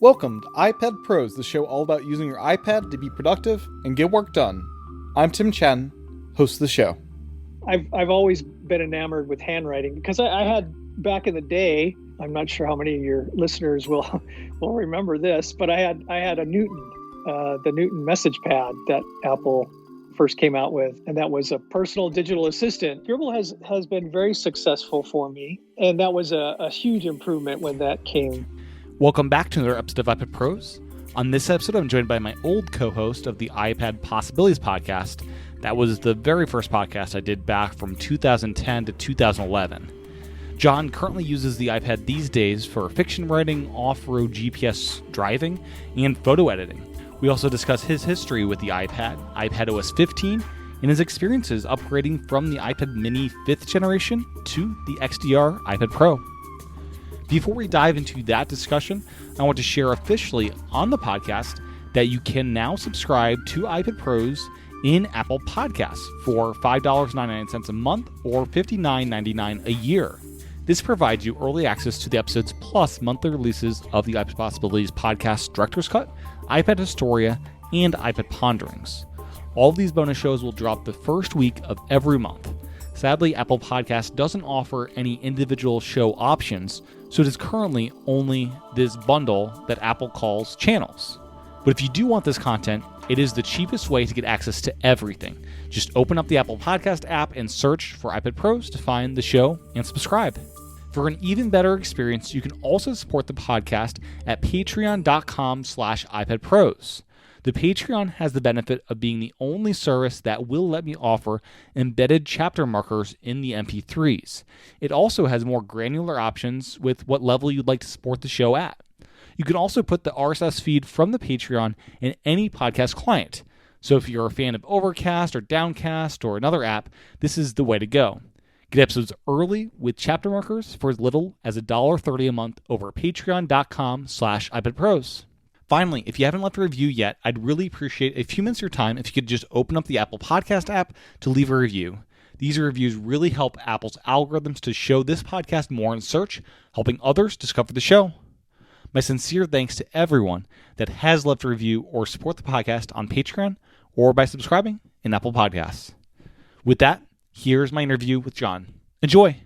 Welcome to iPad Pros, the show all about using your iPad to be productive and get work done. I'm Tim Chaten, host of the show. I've always been enamored with handwriting because I had back in the day. I'm not sure how many of your listeners will remember this, but I had a Newton, the Newton message pad that Apple first came out with, and that was a personal digital assistant. Dribble has been very successful for me, and that was a huge improvement when that came. Welcome back to another episode of iPad Pros. On this episode, I'm joined by my old co-host of the iPad Possibilities podcast. That was the very first podcast I did back from 2010 to 2011. John currently uses the iPad these days for fiction writing, off-road GPS driving, and photo editing. We also discuss his history with the iPad, iPadOS 15, and his experiences upgrading from the iPad mini 5th generation to the XDR iPad Pro. Before we dive into that discussion, I want to share officially on the podcast that you can now subscribe to iPad Pros in Apple Podcasts for $5.99 a month or $59.99 a year. This provides you early access to the episodes plus monthly releases of the iPad Possibilities podcast Director's Cut, iPad Historia, and iPad Ponderings. All of these bonus shows will drop the first week of every month. Sadly, Apple Podcasts doesn't offer any individual show options, so it is currently only this bundle that Apple calls channels. But if you do want this content, it is the cheapest way to get access to everything. Just open up the Apple Podcast app and search for iPad Pros to find the show and subscribe. For an even better experience, you can also support the podcast at patreon.com/iPadPros. The Patreon has the benefit of being the only service that will let me offer embedded chapter markers in the MP3s. It also has more granular options with what level you'd like to support the show at. You can also put the RSS feed from the Patreon in any podcast client. So if you're a fan of Overcast or Downcast or another app, this is the way to go. Get episodes early with chapter markers for as little as $1.30 a month over patreon.com/iPadPros. Finally, if you haven't left a review yet, I'd really appreciate a few minutes of your time if you could just open up the Apple Podcast app to leave a review. These reviews really help Apple's algorithms to show this podcast more in search, helping others discover the show. My sincere thanks to everyone that has left a review or support the podcast on Patreon or by subscribing in Apple Podcasts. With that, here's my interview with John. Enjoy.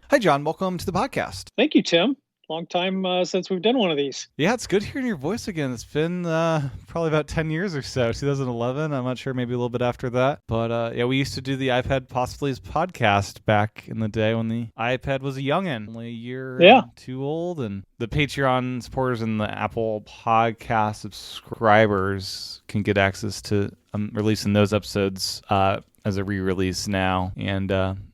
Hi, John. Welcome to the podcast. Thank you, Tim. Long time since we've done one of these. Yeah, it's good hearing your voice again. It's been probably about 10 years or so, 2011. I'm not sure, maybe a little bit after that. But yeah, we used to do the iPad Possibilities podcast back in the day when the iPad was a youngin', only a year or two old. And the Patreon supporters and the Apple Podcast subscribers can get access to releasing those episodes as a re-release now. And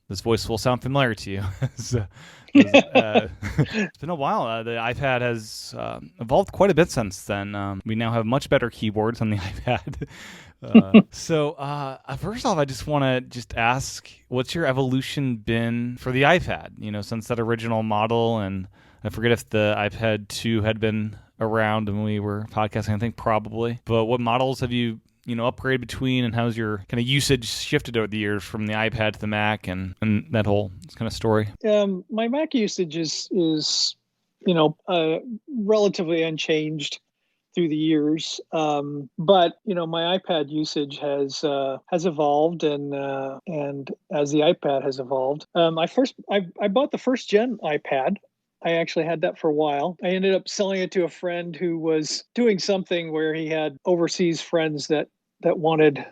this voice will sound familiar to you. So, it's been a while. The iPad has evolved quite a bit since then. We now have much better keyboards on the iPad. So first off, I just want to ask, what's your evolution been for the iPad? You know, since that original model, and I forget if the iPad 2 had been around when we were podcasting. I think probably. But what models have you upgrade between, and how's your kind of usage shifted over the years from the iPad to the Mac and that whole kind of story? My Mac usage is relatively unchanged through the years, but my iPad usage has evolved, and as the iPad has evolved, I bought the first gen iPad. I actually had that for a while. I ended up selling it to a friend who was doing something where he had overseas friends that wanted,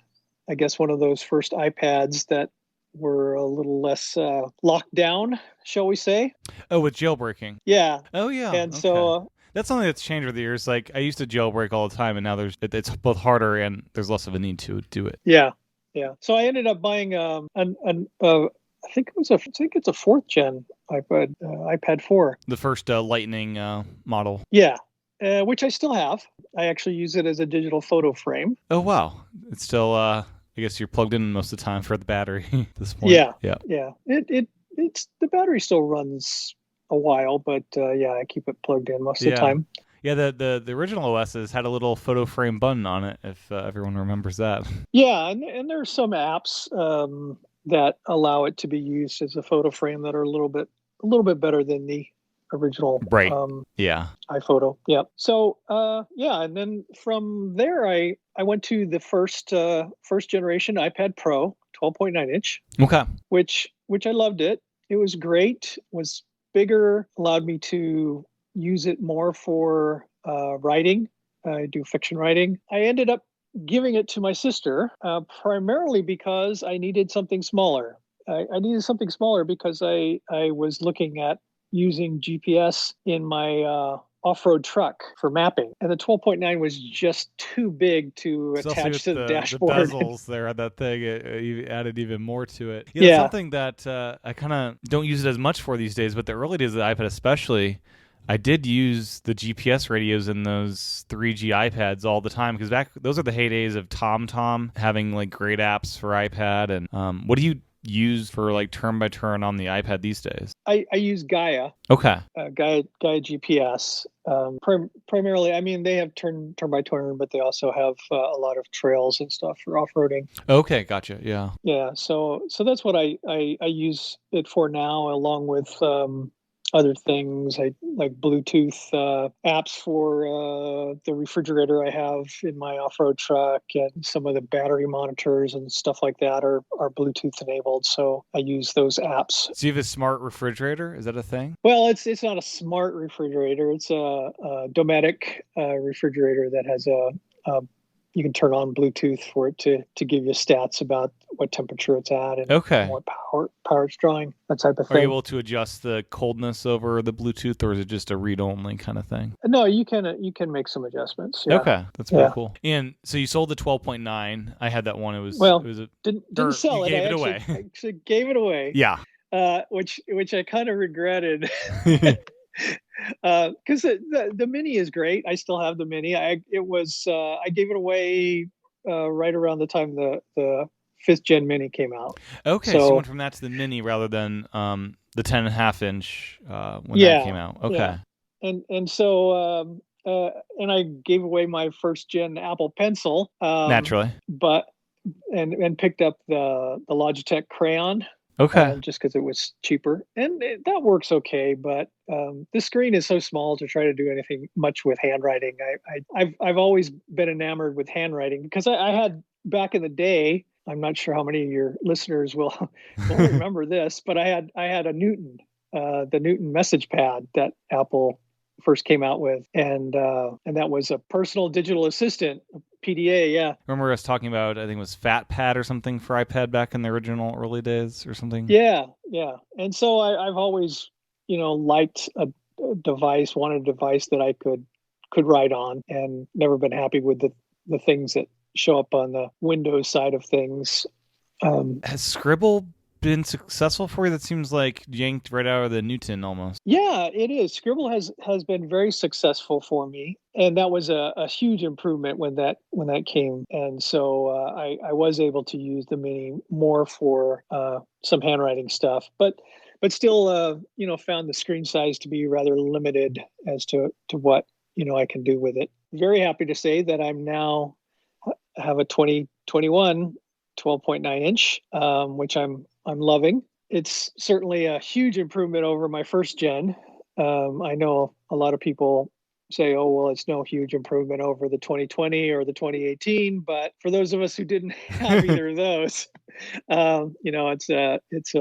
I guess, one of those first iPads that were a little less locked down, shall we say. Oh, with jailbreaking. Yeah. Oh, yeah. And okay. So... that's something that's changed over the years. Like, I used to jailbreak all the time, and now it's both harder and there's less of a need to do it. Yeah. So I ended up buying I think it's a 4th gen iPad, iPad 4. The first Lightning model. Yeah. Which I still have. I actually use it as a digital photo frame. Oh, wow. It's still, I guess you're plugged in most of the time for the battery at this point. Yeah. It's the battery still runs a while, but I keep it plugged in most of the time. Yeah, the original OSs had a little photo frame button on it, if everyone remembers that. Yeah, and there are some apps that allow it to be used as a photo frame that are a little bit better than the original Right. Yeah. iPhoto. Yeah. So and then from there I went to the first generation iPad Pro, 12.9 inch, Okay. which I loved it. It was great. Was bigger, allowed me to use it more for writing. I do fiction writing. I ended up giving it to my sister primarily because I needed something smaller. I needed something smaller because I was looking at using GPS in my off-road truck for mapping, and the 12.9 was just too big to Especially attach to the the dashboard. bezels there on that thing, it added even more to it. Yeah. Something that I kind of don't use it as much for these days, but the early days of the iPad especially, I did use the GPS radios in those 3G iPads all the time, because those are the heydays of TomTom having like great apps for iPad. And what do you use for like turn by turn on the iPad these days? I use Gaia. Okay. Gaia GPS. Primarily, I mean, they have turn by turn, but they also have a lot of trails and stuff for off-roading. Okay, gotcha. Yeah. Yeah. So that's what I use it for now, along with other things. I like Bluetooth apps for the refrigerator I have in my off-road truck, and some of the battery monitors and stuff like that are Bluetooth enabled. So I use those apps. So you have a smart refrigerator? Is that a thing? Well, it's not a smart refrigerator. It's a Dometic refrigerator that has you can turn on Bluetooth for it to give you stats about what temperature it's at and what power it's drawing, that type of thing. Are you able to adjust the coldness over the Bluetooth, or is it just a read-only kind of thing? No, you can make some adjustments. Yeah. Okay, that's pretty cool. And so you sold the 12.9. I had that one. It was didn't sell it. You gave it away. I actually gave it away. Yeah. Which I kind of regretted. Because the mini is great. I still have the mini. I gave it away right around the time the 5th gen mini came out. Okay, so you went from that to the mini rather than the 10.5 inch when that came out. Okay. Yeah. And so and I gave away my 1st gen Apple Pencil. Naturally. But and picked up the Logitech Crayon. Okay. Just because it was cheaper, and that works okay. But the screen is so small to try to do anything much with handwriting. I've always been enamored with handwriting because I had back in the day. I'm not sure how many of your listeners will remember this, but I had a Newton, the Newton message pad that Apple first came out with, and that was a personal digital assistant. PDA, yeah. Remember us talking about, I think it was FatPad or something for iPad back in the original early days or something? Yeah. And so I've always, liked a device, wanted a device that I could write on, and never been happy with the things that show up on the Windows side of things. Has Scribble been successful for you? That seems like yanked right out of the Newton almost. Yeah, it is. Scribble has been very successful for me, and that was a huge improvement when that came. And so I was able to use the mini more for some handwriting stuff, but still found the screen size to be rather limited as to what I can do with it. Very happy to say that I'm now have a 2021 12.9 inch, which I'm loving. It's certainly a huge improvement over my 1st gen. I know a lot of people say, oh, well, it's no huge improvement over the 2020 or the 2018. But for those of us who didn't have either of those, it's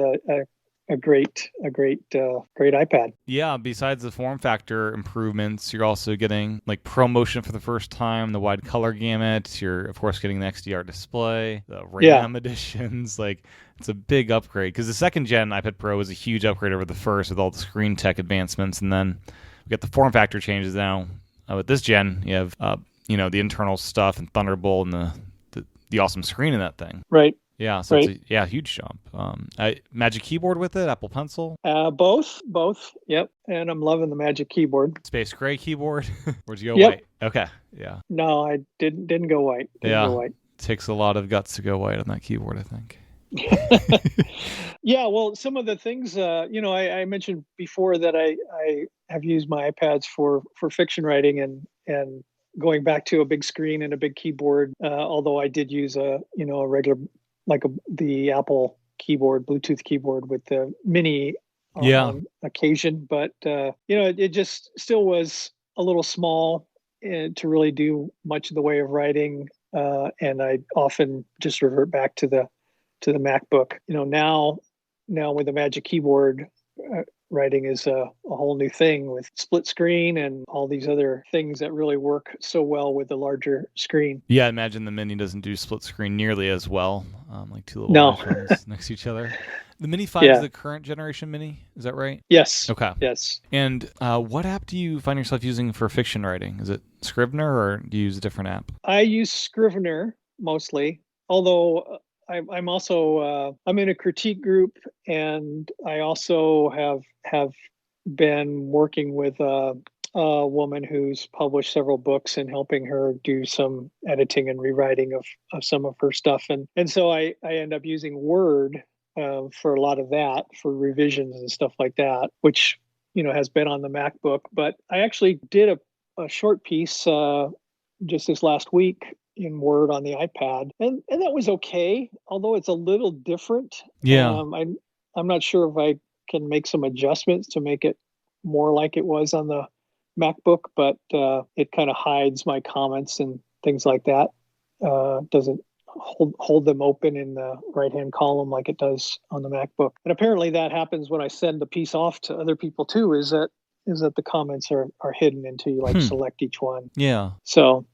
a great iPad. Yeah, besides the form factor improvements, you're also getting like ProMotion for the first time, the wide color gamut. You're of course getting the XDR display, the RAM editions. Like, it's a big upgrade because the 2nd gen iPad Pro was a huge upgrade over the first with all the screen tech advancements, and then we got the form factor changes now. With this gen, you have the internal stuff and Thunderbolt and the awesome screen in that thing. Right. Yeah, so it's a huge jump. Magic Keyboard with it, Apple Pencil? Both, yep. And I'm loving the Magic Keyboard. Space Gray keyboard? Where'd you go white? Okay, yeah. No, I didn't go white. Go white. Takes a lot of guts to go white on that keyboard, I think. Yeah, well, some of the things, I mentioned before that I have used my iPads for fiction writing and going back to a big screen and a big keyboard, although I did use a regular, the Apple keyboard, Bluetooth keyboard with the mini on occasion, but it just still was a little small to really do much of the way of writing, and I often just revert back to the MacBook. Now with the Magic Keyboard, writing is a whole new thing with split screen and all these other things that really work so well with the larger screen. Yeah, I imagine the Mini doesn't do split screen nearly as well, like two little iPhones next to each other. The Mini 5 is the current generation Mini, is that right? Yes. Okay. Yes. And what app do you find yourself using for fiction writing? Is it Scrivener, or do you use a different app? I use Scrivener mostly, although I'm also I'm in a critique group, and I also have been working with a woman who's published several books and helping her do some editing and rewriting of some of her stuff, and so I end up using Word for a lot of that, for revisions and stuff like that, which has been on the MacBook. But I actually did a short piece just this last week in Word on the iPad, and that was okay, although it's a little different. I'm not sure if I can make some adjustments to make it more like it was on the MacBook, but it kind of hides my comments and things like that. Doesn't hold them open in the right-hand column like it does on the MacBook. And apparently that happens when I send the piece off to other people too, is that the comments are hidden until you select each one. Yeah. So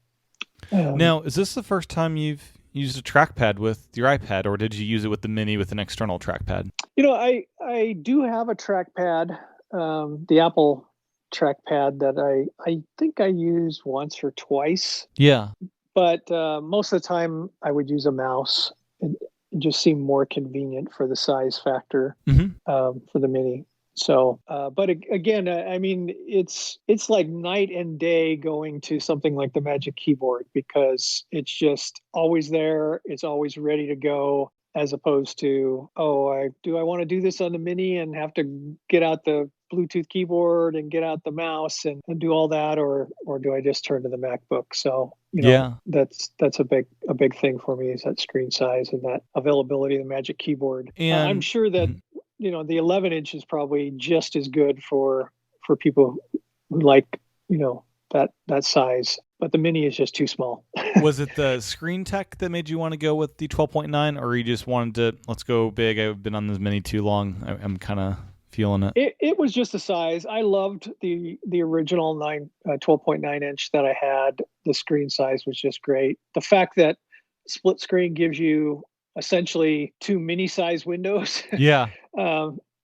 now, is this the first time you've used a trackpad with your iPad, or did you use it with the Mini with an external trackpad? I do have a trackpad, the Apple trackpad that I think I used once or twice. Yeah. But most of the time I would use a mouse. It just seemed more convenient for the size factor for the Mini. So, but again, I mean, it's like night and day going to something like the Magic Keyboard, because it's just always there. It's always ready to go, as opposed to, do I want to do this on the Mini and have to get out the Bluetooth keyboard and get out the mouse and do all that, or do I just turn to the MacBook? So, that's a big thing for me, is that screen size and that availability of the Magic Keyboard. And I'm sure that the 11-inch is probably just as good for people who like that size, but the Mini is just too small. Was it the screen tech that made you want to go with the 12.9, or you just wanted to, let's go big? I've been on this Mini too long. I'm kind of feeling it. It was just the size. I loved the original 12.9 inch that I had. The screen size was just great. The fact that split screen gives you essentially two mini size windows. Yeah.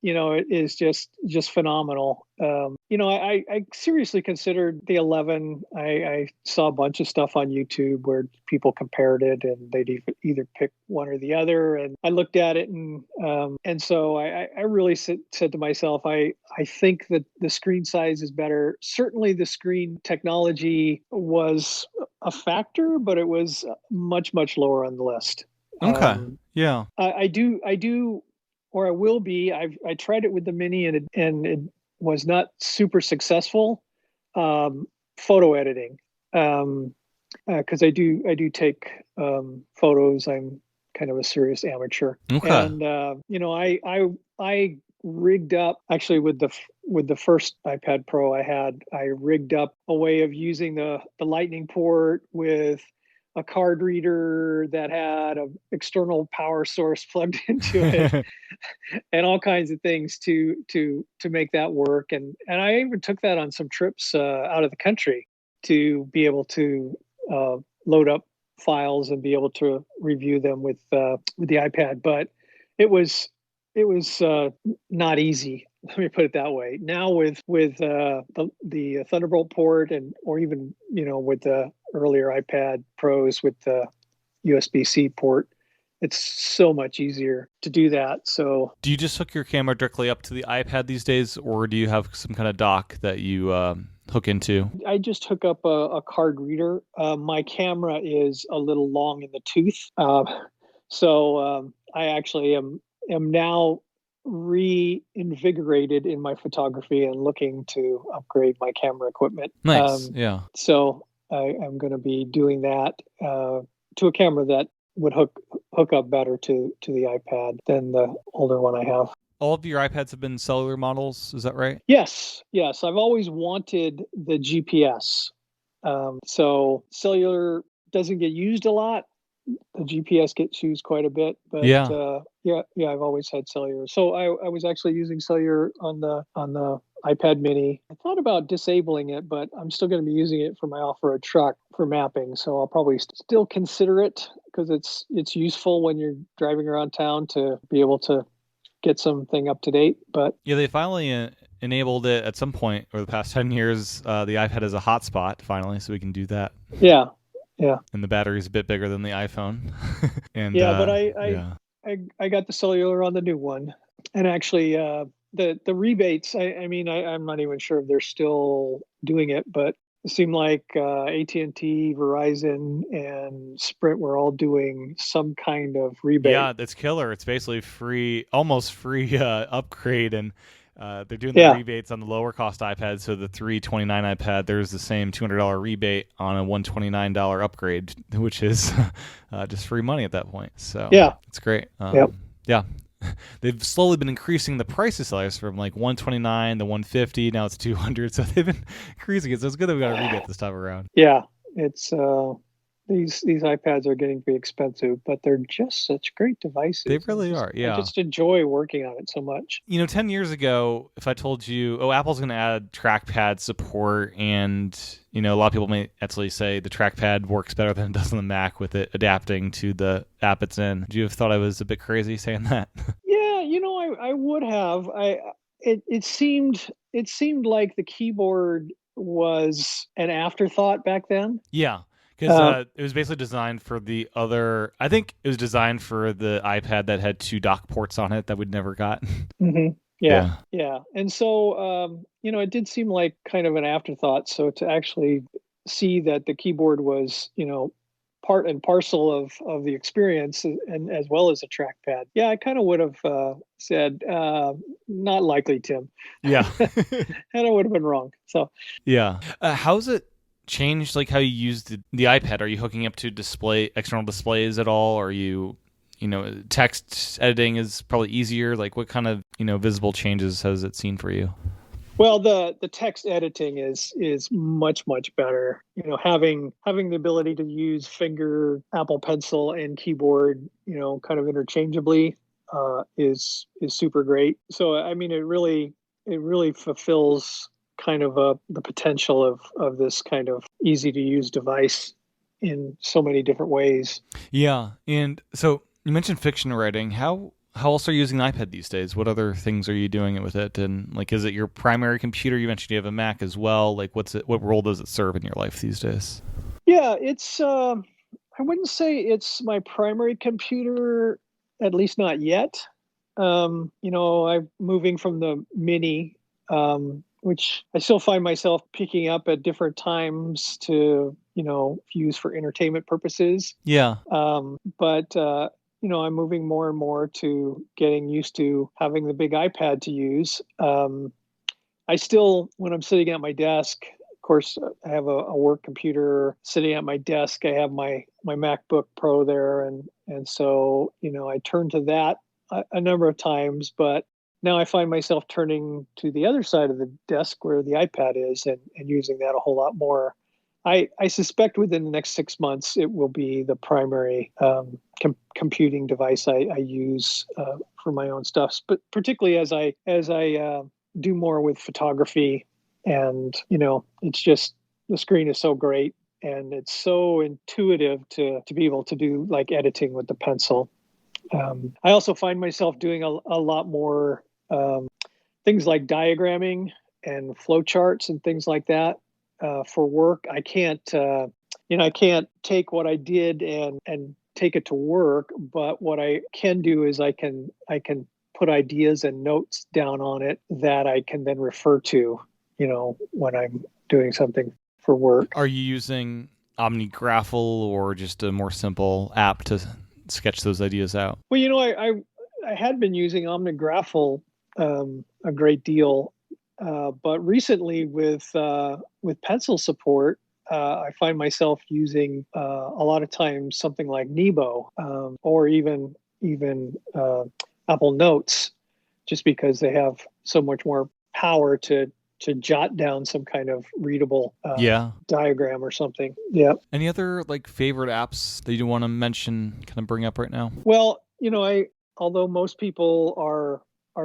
It is just phenomenal. I seriously considered the 11. I saw a bunch of stuff on YouTube where people compared it, and they'd either pick one or the other. And I looked at it, and so I really said to myself, I think that the screen size is better. Certainly, the screen technology was a factor, but it was much, much lower on the list. Okay. Yeah. I do, or I will be. I tried it with the Mini, and it was not super successful. Photo editing, because I do take photos. I'm kind of a serious amateur. Okay. And I rigged up, actually with the first iPad Pro I had. I rigged up a way of using the Lightning port with a card reader that had an external power source plugged into it, and all kinds of things to make that work. And I even took that on some trips out of the country to be able to load up files and be able to review them with the iPad. But it was not easy. Let me put it that way. Now with the Thunderbolt port, or even with the earlier iPad Pros with the USB-C port, it's so much easier to do that. So, do you just hook your camera directly up to the iPad these days, or do you have some kind of dock that you hook into? I just hook up a card reader. My camera is a little long in the tooth, so I actually am now reinvigorated in my photography and looking to upgrade my camera equipment. Nice. Yeah. So I'm going to be doing that to a camera that would hook up better to the iPad than the older one I have. all of your iPads have been cellular models, is that right? Yes. I've always wanted the GPS. So cellular doesn't get used a lot. The GPS gets used quite a bit, but Yeah. I've always had cellular. So I was actually using cellular on the iPad Mini. I thought about disabling it, but I'm still going to be using it for my off-road truck for mapping. So I'll probably still consider it because it's useful when you're driving around town to be able to get something up to date. But yeah, they finally enabled it at some point over the past 10 years. The iPad is a hotspot finally, so we can do that. Yeah. And the battery's a bit bigger than the iPhone. And but I got the cellular on the new one, and actually the rebates. I'm not even sure if they're still doing it, but it seemed like AT&T, Verizon, and Sprint were all doing some kind of rebate. Yeah, that's killer. It's basically free, almost free upgrade, and they're doing the rebates on the lower cost iPad. So the $329 iPad, there's the same $200 rebate on a $129 upgrade, which is just free money at that point. So it's great. Yeah. They've slowly been increasing the price of cellulars from like $129 to $150. Now it's $200. So they've been increasing it. So it's good that we got a rebate this time around. Yeah, it's these iPads are getting to be expensive, but they're just such great devices. They really are. Yeah, I just enjoy working on it so much. 10 years ago, if I told you, Apple's going to add trackpad support, and a lot of people may actually say the trackpad works better than it does on the Mac with it adapting to the app it's in. Would you have thought I was a bit crazy saying that? Yeah, I would have. It seemed like the keyboard was an afterthought back then. Yeah. Because it was basically designed for the other. I think it was designed for the iPad that had 2 dock ports on it that we'd never got. Mm-hmm. Yeah. And so, it did seem like kind of an afterthought. So to actually see that the keyboard was, part and parcel of the experience, and as well as a trackpad. Yeah, I kind of would have said, not likely, Tim. Yeah. And I would have been wrong. So. Yeah. How's it changed like how you use the iPad? Are you hooking up to external displays at all? Are you text editing is probably easier? Like what kind of visible changes has it seen for you? Well, the text editing is much better. Having the ability to use finger, Apple Pencil, and keyboard kind of interchangeably is super great. So I mean it really fulfills kind of the potential of this kind of easy to use device in so many different ways. Yeah, and so you mentioned fiction writing. How else are you using the iPad these days? What other things are you doing with it? And like, is it your primary computer? You mentioned you have a Mac as well. Like, what role does it serve in your life these days? Yeah, it's I wouldn't say it's my primary computer, at least not yet. I'm moving from the Mini. Which I still find myself picking up at different times to, use for entertainment purposes. Yeah. But I'm moving more and more to getting used to having the big iPad to use. I still, when I'm sitting at my desk, of course, I have a work computer sitting at my desk. I have my MacBook Pro there. And so, I turn to that a number of times, but now I find myself turning to the other side of the desk where the iPad is and using that a whole lot more. I suspect within the next 6 months, it will be the primary computing device I use for my own stuff, but particularly as I do more with photography. And, it's just the screen is so great and it's so intuitive to be able to do like editing with the pencil. I also find myself doing a lot more things like diagramming and flowcharts and things like that for work. I can't take what I did and take it to work, but what I can do is I can put ideas and notes down on it that I can then refer to, when I'm doing something for work. Are you using OmniGraffle or just a more simple app to sketch those ideas out? Well, I had been using OmniGraffle a great deal, but recently with pencil support, I find myself using a lot of times something like Nebo or even Apple Notes just because they have so much more power to jot down some kind of readable diagram or something. Yeah. Any other like favorite apps that you want to mention, kind of bring up right now? Well, although most people are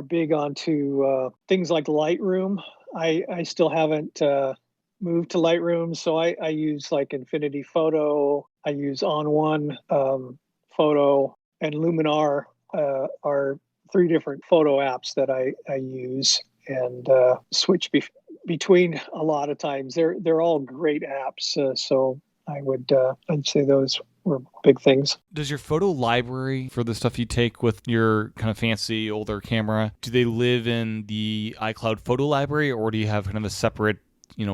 big onto things like Lightroom, I still haven't moved to Lightroom. So I use like Infinity Photo, I use On1 Photo, and Luminar are three different photo apps that I use and switch between a lot of times. They're all great apps. So I'd say those were big things. Does your photo library for the stuff you take with your kind of fancy older camera, do they live in the iCloud photo library, or do you have kind of a separate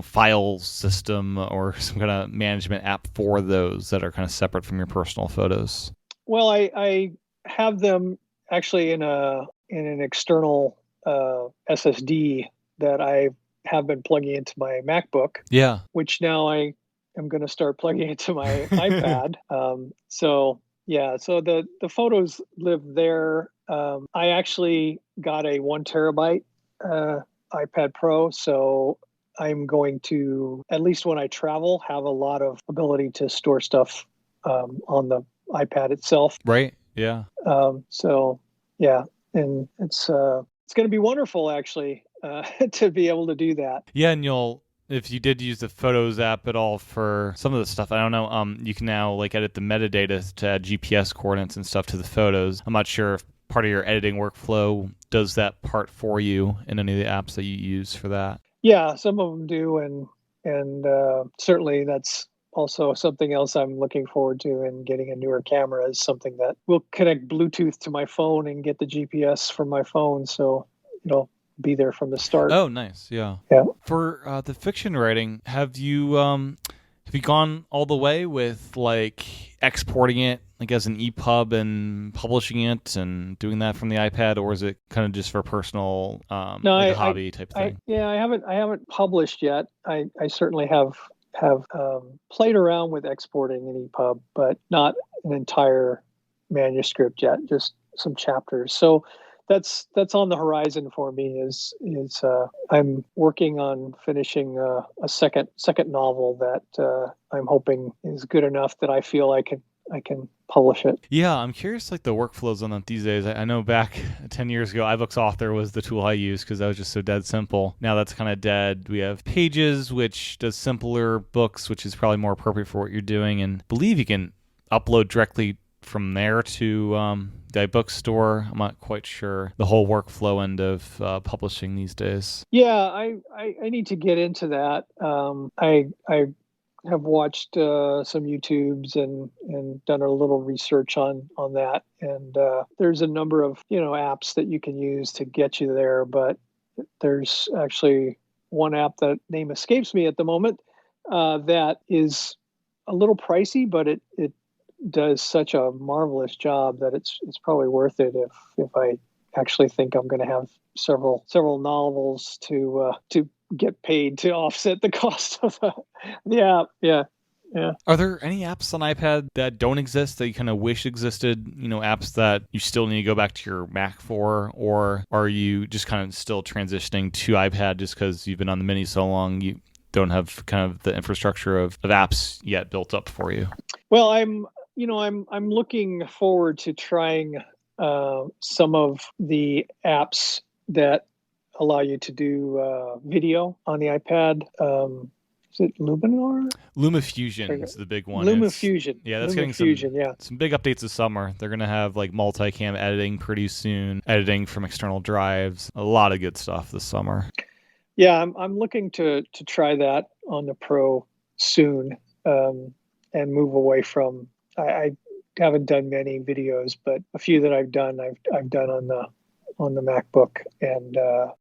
file system or some kind of management app for those that are kind of separate from your personal photos? Well, I have them actually in an external SSD that I have been plugging into my MacBook. Yeah. Which now I am going to start plugging into my iPad. So the photos live there. I actually got a 1 terabyte iPad Pro, so I'm going to, at least when I travel, have a lot of ability to store stuff on the iPad itself. Right. Yeah. So yeah, and it's going to be wonderful actually to be able to do that. Yeah, and if you did use the Photos app at all for some of the stuff, I don't know, you can now like edit the metadata to add GPS coordinates and stuff to the photos. I'm not sure if part of your editing workflow does that part for you in any of the apps that you use for that. Yeah, some of them do, and certainly that's also something else I'm looking forward to. And getting a newer camera is something that will connect Bluetooth to my phone and get the GPS from my phone, so it'll be there from the start. Oh, nice. Yeah. Yeah. For the fiction writing, have you gone all the way with like exporting it like as an EPUB and publishing it and doing that from the iPad, or is it kind of just for personal a hobby type thing? I haven't published yet. I certainly have played around with exporting an EPUB, but not an entire manuscript yet, just some chapters. So that's on the horizon for me. Is I'm working on finishing a second novel that I'm hoping is good enough that I feel I can publish it. Yeah, I'm curious like the workflows on that these days. I know back 10 years ago, iBooks Author was the tool I used because that was just so dead simple. Now that's kind of dead. We have Pages, which does simpler books, which is probably more appropriate for what you're doing. And I believe you can upload directly from there to the iBooks store. I'm not quite sure the whole workflow end of publishing these days. Yeah, I need to get into that. I have watched some YouTubes and done a little research on that. And there's a number of apps that you can use to get you there, but there's actually one app that name escapes me at the moment that is a little pricey, but it does such a marvelous job that it's probably worth it if I actually think I'm going to have several novels to get paid to offset the cost of the app. Yeah. Are there any apps on iPad that don't exist that you kind of wish existed? Apps that you still need to go back to your Mac for, or are you just kind of still transitioning to iPad just because you've been on the Mini so long you don't have kind of the infrastructure of apps yet built up for you? Well, I'm looking forward to trying some of the apps that allow you to do video on the iPad. Is it Luminar? LumaFusion is the big one. LumaFusion. Yeah, that's getting some big updates this summer. They're going to have like multicam editing pretty soon, editing from external drives, a lot of good stuff this summer. Yeah, I'm looking to try that on the Pro soon and move away from. I haven't done many videos, but a few that I've done on the MacBook, and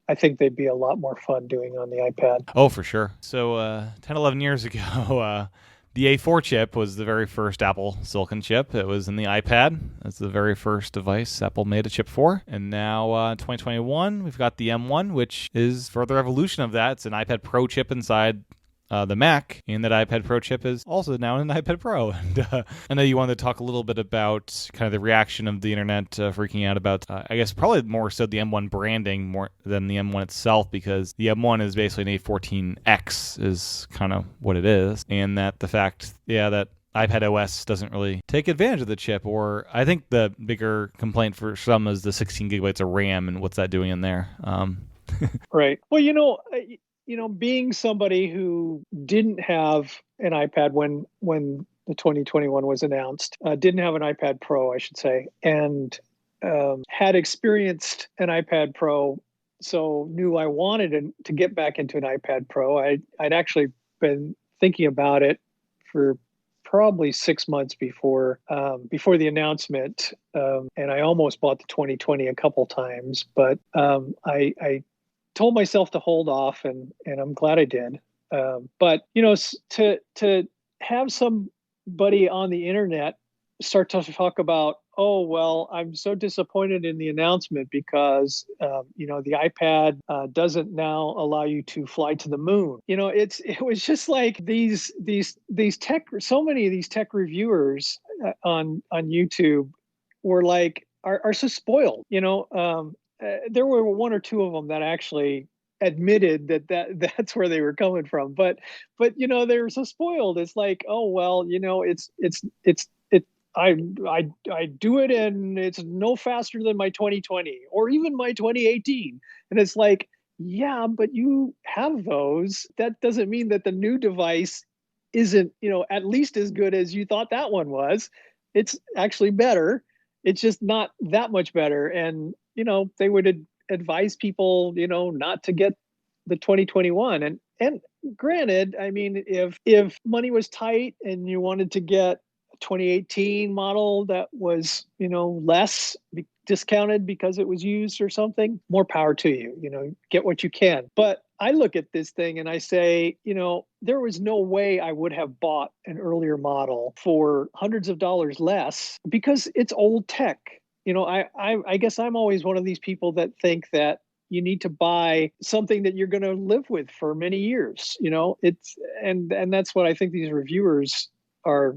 I think they'd be a lot more fun doing on the iPad. Oh, for sure. So 10, 11 years ago, the A4 chip was the very first Apple Silicon chip. It was in the iPad. That's the very first device Apple made a chip for. And now 2021, we've got the M1, which is further evolution of that. It's an iPad Pro chip inside the Mac, and that iPad Pro chip is also now in an iPad Pro. And I know you wanted to talk a little bit about kind of the reaction of the internet freaking out about, I guess probably more so the M1 branding more than the M1 itself, because the M1 is basically an A14X is kind of what it is, and that the fact, that iPadOS doesn't really take advantage of the chip, or I think the bigger complaint for some is the 16 gigabytes of RAM and what's that doing in there. Right. Well, being somebody who didn't have an iPad when the 2021 was announced, didn't have an iPad Pro, I should say, and had experienced an iPad Pro, so knew I wanted to get back into an iPad Pro. I'd actually been thinking about it for probably 6 months before the announcement, and I almost bought the 2020 a couple times, but I told myself to hold off, and I'm glad I did. But to have somebody on the internet start to talk about, oh well, I'm so disappointed in the announcement because the iPad doesn't now allow you to fly to the moon. It was just like these tech, so many of these tech reviewers on YouTube were like are so spoiled. There were one or two of them that actually admitted that's where they were coming from, but they were so spoiled. It's like, oh well, I do it and it's no faster than my 2020 or even my 2018. And it's like, yeah, but you have those. That doesn't mean that the new device isn't, at least as good as you thought that one was. It's actually better. It's just not that much better. And, they would advise people, not to get the 2021. And granted, I mean, if money was tight and you wanted to get 2018 model that was, less discounted because it was used or something, more power to you, get what you can. But I look at this thing and I say, there was no way I would have bought an earlier model for hundreds of dollars less because it's old tech. I guess I'm always one of these people that think that you need to buy something that you're going to live with for many years. And that's what I think these reviewers are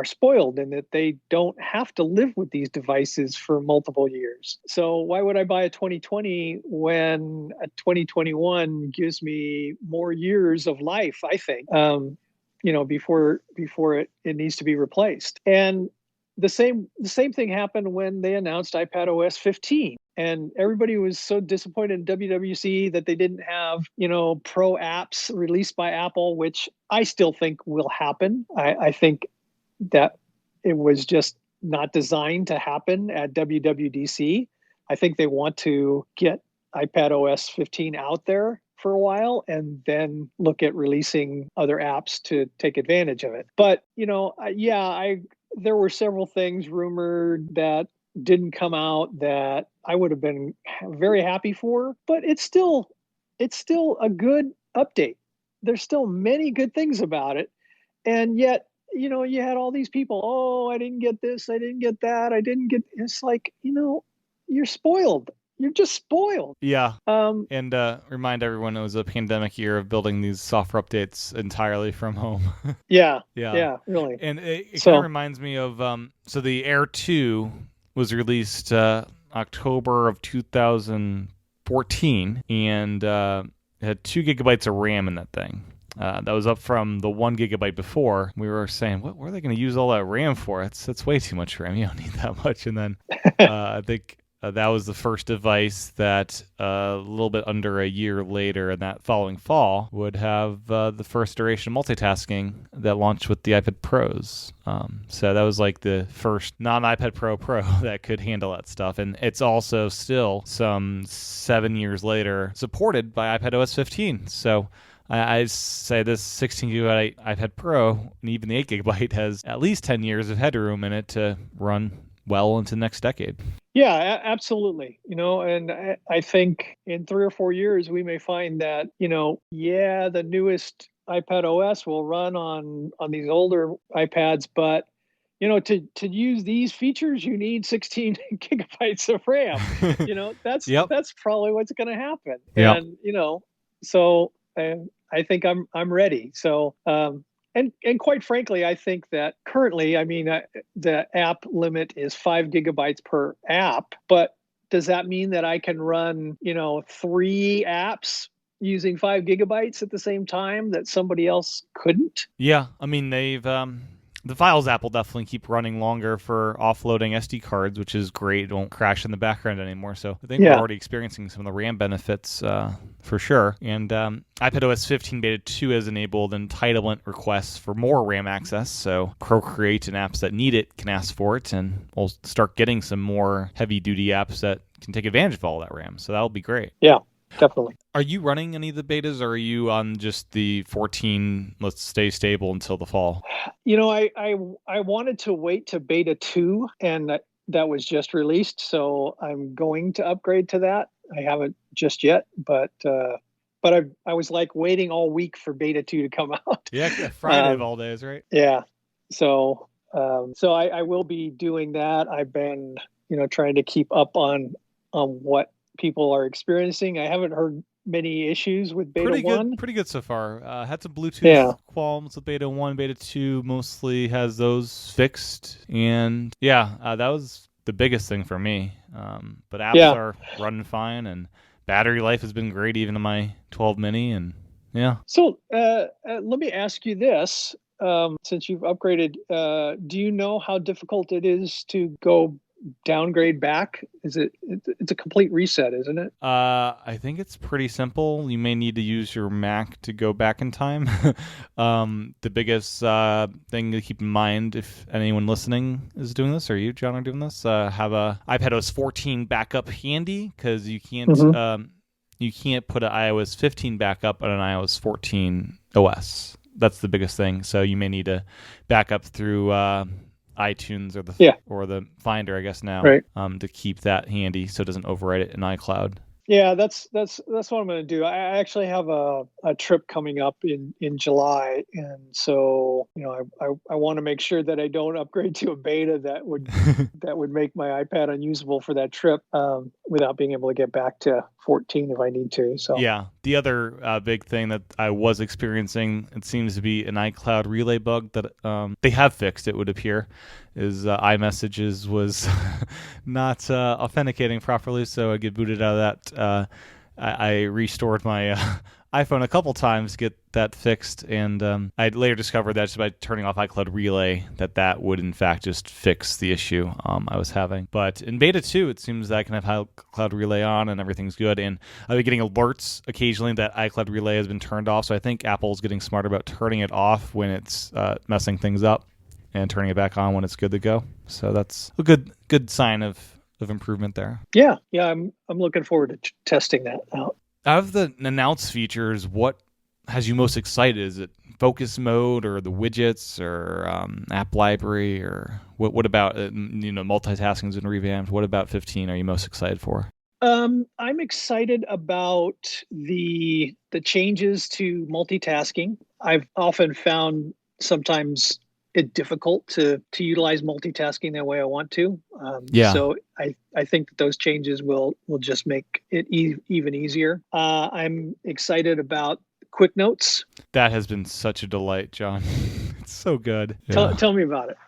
spoiled in, that they don't have to live with these devices for multiple years. So why would I buy a 2020 when a 2021 gives me more years of life, I think, before it needs to be replaced. And the same thing happened when they announced iPadOS 15. And everybody was so disappointed in WWDC that they didn't have, pro apps released by Apple, which I still think will happen. I think that it was just not designed to happen at WWDC. I think they want to get iPadOS 15 out there for a while and then look at releasing other apps to take advantage of it. But, there were several things rumored that didn't come out that I would have been very happy for, but it's still a good update. There's still many good things about it. And yet, you had all these people, oh, I didn't get this, I didn't get that, it's like, you're spoiled. You're just spoiled. Yeah. And remind everyone it was a pandemic year of building these software updates entirely from home. Yeah, really. And it kind of reminds me of, so the Air 2 was released October of 2014, and it had 2 gigabytes of RAM in that thing. That was up from the 1 gigabyte before. We were saying, what are they going to use all that RAM for? That's way too much RAM. You don't need that much. And then I think that was the first device that a little bit under a year later, in that following fall, would have the first iteration of multitasking that launched with the iPad Pros. So that was like the first non-iPad Pro that could handle that stuff. And it's also still some 7 years later supported by iPadOS 15. So I say this 16 gigabyte iPad Pro, and even the 8 gigabyte, has at least 10 years of headroom in it to run well into the next decade. Yeah, absolutely. And I think in 3 or 4 years, we may find that, the newest iPadOS will run on these older iPads, but to use these features, you need 16 gigabytes of RAM. That's probably what's going to happen. Yep. And so I think I'm ready. So, and quite frankly, I think that currently, I mean, the app limit is 5 gigabytes per app, but does that mean that I can run, 3 apps using 5 gigabytes at the same time that somebody else couldn't? Yeah, I mean, the Files app will definitely keep running longer for offloading SD cards, which is great. It won't crash in the background anymore. So I think we're already experiencing some of the RAM benefits for sure. And iPadOS 15 Beta 2 has enabled entitlement requests for more RAM access. So Procreate and apps that need it can ask for it, and we'll start getting some more heavy-duty apps that can take advantage of all that RAM. So that'll be great. Yeah. Definitely. Are you running any of the betas, or are you on just the 14, let's stay stable until the fall? I wanted to wait to beta 2, and that was just released, so I'm going to upgrade to that. I haven't just yet, but I was like waiting all week for beta 2 to come out. Yeah, Friday of all days, right? Yeah. So I will be doing that. I've been, trying to keep up on what people are experiencing. I haven't heard many issues with beta 1. Pretty good so far. Had some Bluetooth qualms with beta 1. Beta 2 mostly has those fixed. And that was the biggest thing for me. But apps are running fine, and battery life has been great even in my 12 mini. And So let me ask you this. Since you've upgraded, do you know how difficult it is to go downgrade back? It's a complete reset, isn't it? I think it's pretty simple. You may need to use your Mac to go back in time. The biggest thing to keep in mind, if anyone listening is doing this, or you, John, are doing this, have a iPadOS 14 backup handy, because you can't put an iOS 15 backup on an iOS 14 OS. That's the biggest thing. So you may need to back up through iTunes or the Finder, I guess now, to keep that handy so it doesn't overwrite it in iCloud. Yeah, that's what I'm going to do. I actually have a trip coming up in July, and so I want to make sure that I don't upgrade to a beta that would make my iPad unusable for that trip, without being able to get back to 14 if I need to. So the other big thing that I was experiencing, it seems to be an iCloud Relay Bug that they have fixed, it would appear, is iMessages was not authenticating properly, so I get booted out of that. I restored my iPhone a couple times to get that fixed, and I later discovered that just by turning off iCloud Relay that would in fact just fix the issue I was having. But in beta 2, it seems that I can have iCloud Relay on and everything's good, and I'll be getting alerts occasionally that iCloud Relay has been turned off, so I think Apple's getting smarter about turning it off when it's messing things up and turning it back on when it's good to go. So that's a good sign of improvement there. Yeah, I'm looking forward to testing that out. Out of the announced features, what has you most excited? Is it focus mode, or the widgets, or app library, or what about multitasking has been revamped? What about 15 are you most excited for? I'm excited about the changes to multitasking. I've often found sometimes it difficult to utilize multitasking the way I want to. So I think that those changes will just make it even easier. I'm excited about Quick Notes. That has been such a delight, John. It's so good. Tell me about it.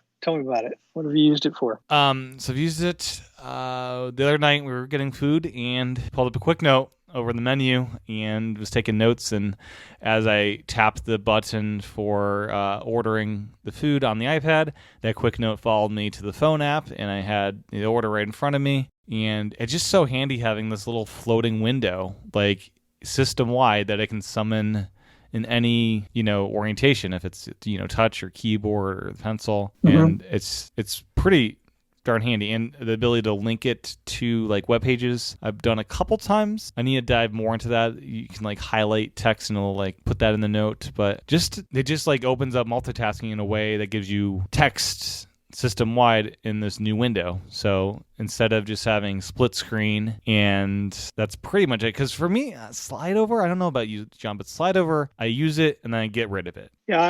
What have you used it for? So I've used it the other night. We were getting food and pulled up a Quick Note over the menu and was taking notes, and as I tapped the button for ordering the food on the iPad, that Quick Note followed me to the phone app, and I had the order right in front of me. And it's just so handy having this little floating window, like system-wide, that I can summon in any orientation, if it's touch or keyboard or pencil. And it's pretty darn handy, and the ability to link it to like web pages I've done a couple times. I need to dive more into that. You can like highlight text and it'll like put that in the note, but it just like opens up multitasking in a way that gives you text system wide in this new window. So instead of just having split screen, and that's pretty much it. Because for me, slide over, I don't know about you, John, but slide over, I use it and then I get rid of it. Yeah,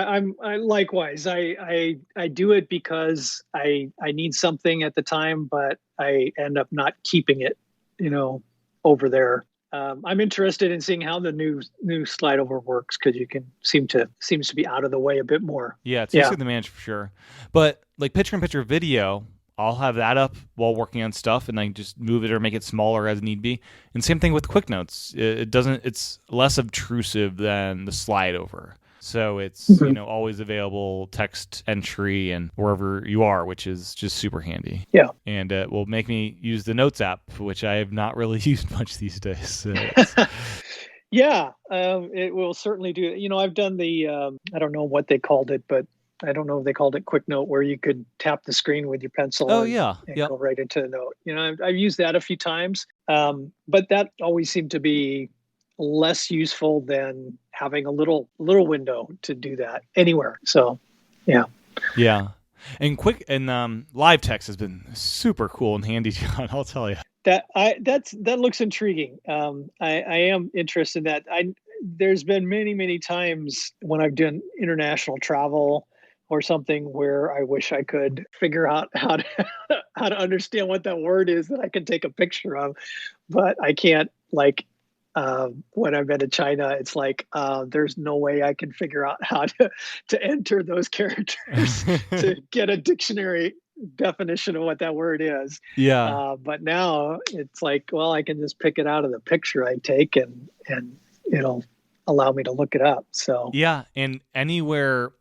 I likewise. I do it because I need something at the time, but I end up not keeping it, over there I'm interested in seeing how the new slide over works, because you can seems to be out of the way a bit more. Yeah, it's easier to manage for sure. But like picture-in-picture video, I'll have that up while working on stuff, and I just move it or make it smaller as need be. And same thing with Quick Notes. It's less obtrusive than the slide over. So it's always available text entry and wherever you are, which is just super handy. Yeah. And it will make me use the Notes app, which I have not really used much these days. So yeah, it will certainly do. I've done the I don't know what they called it, but I don't know if they called it Quick Note, where you could tap the screen with your pencil. Oh, and yep. go right into the note. I've used that a few times, but that always seemed to be less useful than having a little window to do that anywhere. So, yeah. And live text has been super cool and handy, John. I'll tell you. That looks intriguing. I am interested in that. There's been many times when I've done international travel or something where I wish I could figure out how to understand what that word is that I can take a picture of, but I can't. Like when I've been to China, it's like there's no way I can figure out how to enter those characters to get a dictionary definition of what that word is. Yeah. But now it's like, well, I can just pick it out of the picture I take, and it'll allow me to look it up. So yeah, and anywhere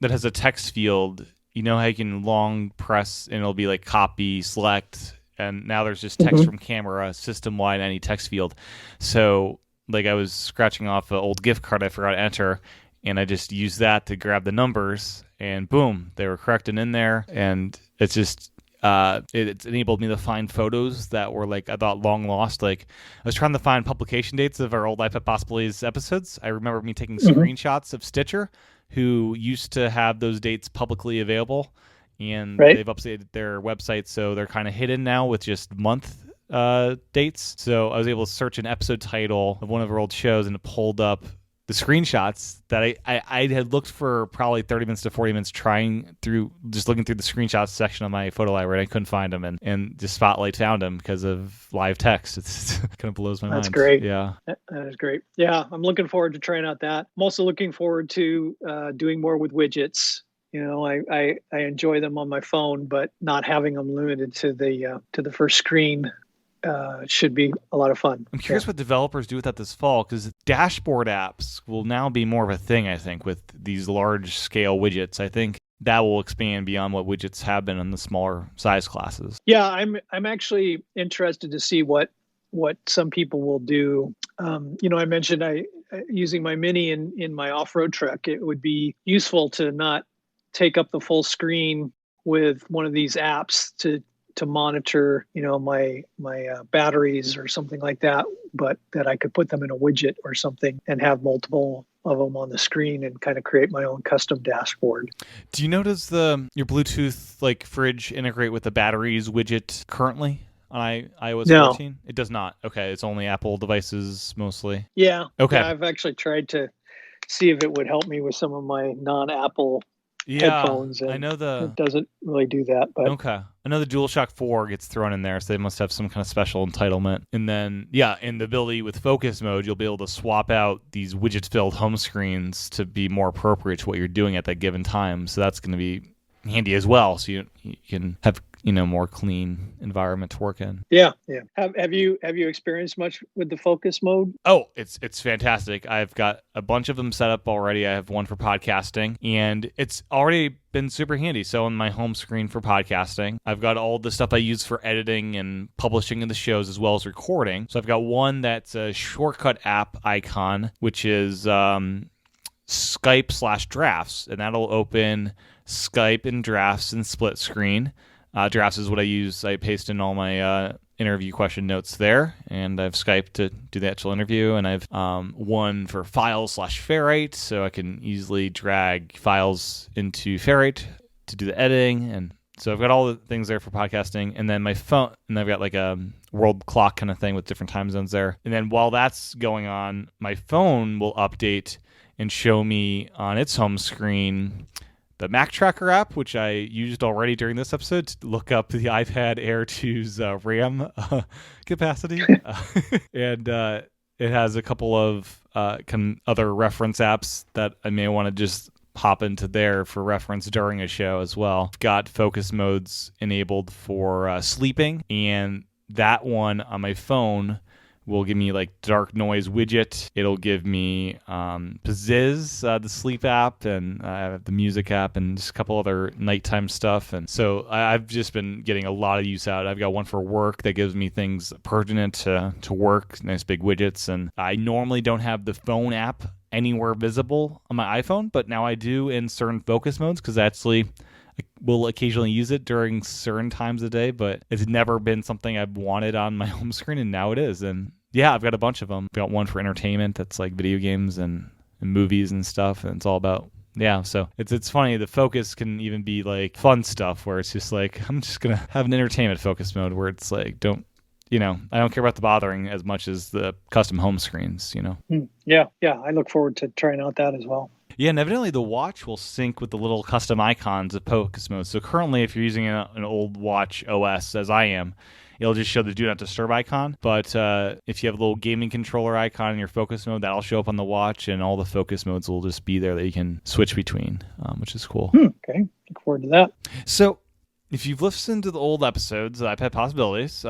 that has a text field, how you can long press and it'll be like copy, select, and now there's just text from camera, system-wide, any text field. So like I was scratching off an old gift card I forgot to enter, and I just used that to grab the numbers, and boom, they were correct and in there. And it's just it's enabled me to find photos that were like I thought long lost. Like I was trying to find publication dates of our old iPad Possibilities episodes. I remember me taking screenshots of Stitcher, who used to have those dates publicly available, and they've updated their website, so they're kind of hidden now with just month dates. So I was able to search an episode title of one of our old shows, and it pulled up the screenshots that I had looked for probably 30 minutes to 40 minutes looking through the screenshots section of my photo library, and I couldn't find them, and just Spotlight found them because of live text. It kind of blows my mind. That's great. Yeah. That is great. Yeah, I'm looking forward to trying out that. I'm also looking forward to doing more with widgets. I enjoy them on my phone, but not having them limited to the first screen should be a lot of fun. I'm curious what developers do with that this fall, because dashboard apps will now be more of a thing, I think, with these large-scale widgets. I think that will expand beyond what widgets have been in the smaller size classes. Yeah, I'm actually interested to see what some people will do. I mentioned using my Mini in my off-road truck. It would be useful to not take up the full screen with one of these apps to monitor, my batteries or something like that, but that I could put them in a widget or something and have multiple of them on the screen and kind of create my own custom dashboard. Do you notice your Bluetooth fridge integrate with the batteries widget currently on iOS 14? It does not. Okay, it's only Apple devices mostly. Yeah. Okay. Yeah, I've actually tried to see if it would help me with some of my non-Apple headphones. And I know it doesn't really do that. But okay. I know the DualShock 4 gets thrown in there, so they must have some kind of special entitlement. And then, in the ability with focus mode, you'll be able to swap out these widget-filled home screens to be more appropriate to what you're doing at that given time. So that's going to be handy as well, so you can have more clean environment to work in. Yeah. Have you experienced much with the focus mode? Oh, it's fantastic. I've got a bunch of them set up already. I have one for podcasting, and it's already been super handy. So on my home screen for podcasting, I've got all the stuff I use for editing and publishing of the shows as well as recording. So I've got one that's a shortcut app icon, which is Skype/Drafts, and that'll open Skype and Drafts in split screen. Drafts is what I use. I paste in all my interview question notes there, and I have Skype to do the actual interview, and I've one for Files/Ferrite, so I can easily drag files into Ferrite to do the editing, and so I've got all the things there for podcasting, and then my phone, and I've got like a world clock kind of thing with different time zones there, and then while that's going on, my phone will update and show me on its home screen the Mac Tracker app, which I used already during this episode to look up the iPad Air 2's RAM capacity. And It has a couple of other reference apps that I may want to just hop into there for reference during a show as well. I've got focus modes enabled for sleeping, and that one on my phone will give me like dark noise widget. It'll give me Pazziz, the sleep app, and the music app, and just a couple other nighttime stuff. And so I've just been getting a lot of use out. I've got one for work that gives me things pertinent to work, nice big widgets. And I normally don't have the phone app anywhere visible on my iPhone, but now I do in certain focus modes, because actually will occasionally use it during certain times of the day, but it's never been something I've wanted on my home screen, and now it is. And yeah, I've got a bunch of them. I've got one for entertainment that's like video games and movies and stuff, and it's all about, yeah, so it's funny. The focus can even be like fun stuff where it's just like, I'm just going to have an entertainment focus mode where it's like, I don't care about the bothering as much as the custom home screens, Yeah, I look forward to trying out that as well. Yeah, and evidently the watch will sync with the little custom icons of focus mode. So currently, if you're using an old watch OS, as I am, it'll just show the do not disturb icon. But if you have a little gaming controller icon in your focus mode, that'll show up on the watch, and all the focus modes will just be there that you can switch between, which is cool. Okay, look forward to that. So if you've listened to the old episodes of iPad Possibilities,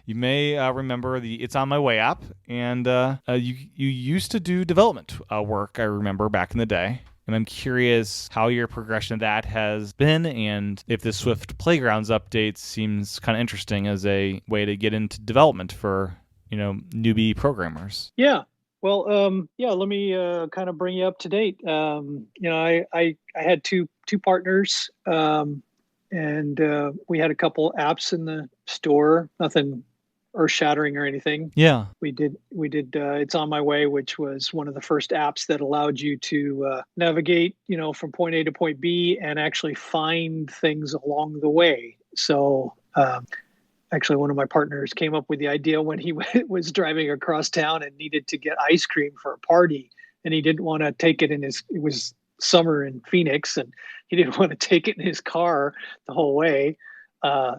you may remember the It's On My Way app, and you used to do development work, I remember, back in the day. And I'm curious how your progression of that has been, and if the Swift Playgrounds update seems kind of interesting as a way to get into development for, newbie programmers. Yeah. Well, let me kind of bring you up to date. I had two partners, and we had a couple apps in the store, nothing earth-shattering or anything. Yeah. We did It's On My Way, which was one of the first apps that allowed you to navigate, from point A to point B and actually find things along the way. So actually, one of my partners came up with the idea when he was driving across town and needed to get ice cream for a party, and he didn't want to take it it was summer in Phoenix, and he didn't want to take it in his car the whole way.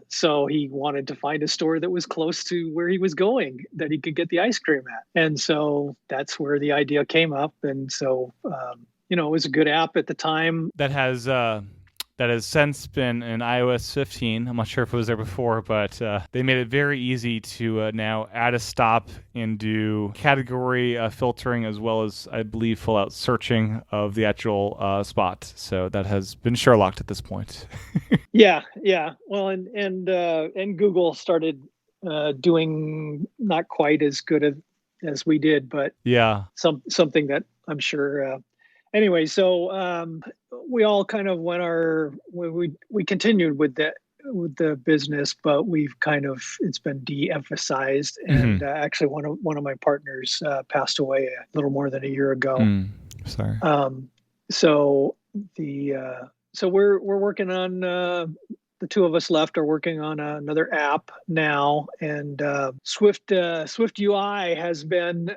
So he wanted to find a store that was close to where he was going that he could get the ice cream at. And so that's where the idea came up. And so, it was a good app at the time. That has since been in iOS 15. I'm not sure if it was there before, but they made it very easy to now add a stop and do category filtering, as well as, I believe, full out searching of the actual spot. So that has been Sherlocked at this point. Yeah. Well, and Google started doing not quite as good as we did, but yeah, something that I'm sure. Anyway, so we all kind of we continued with the business, but it's been de-emphasized. And actually, one of my partners passed away a little more than a year ago. Sorry. So we're working on the two of us left are working on another app now, and Swift UI has been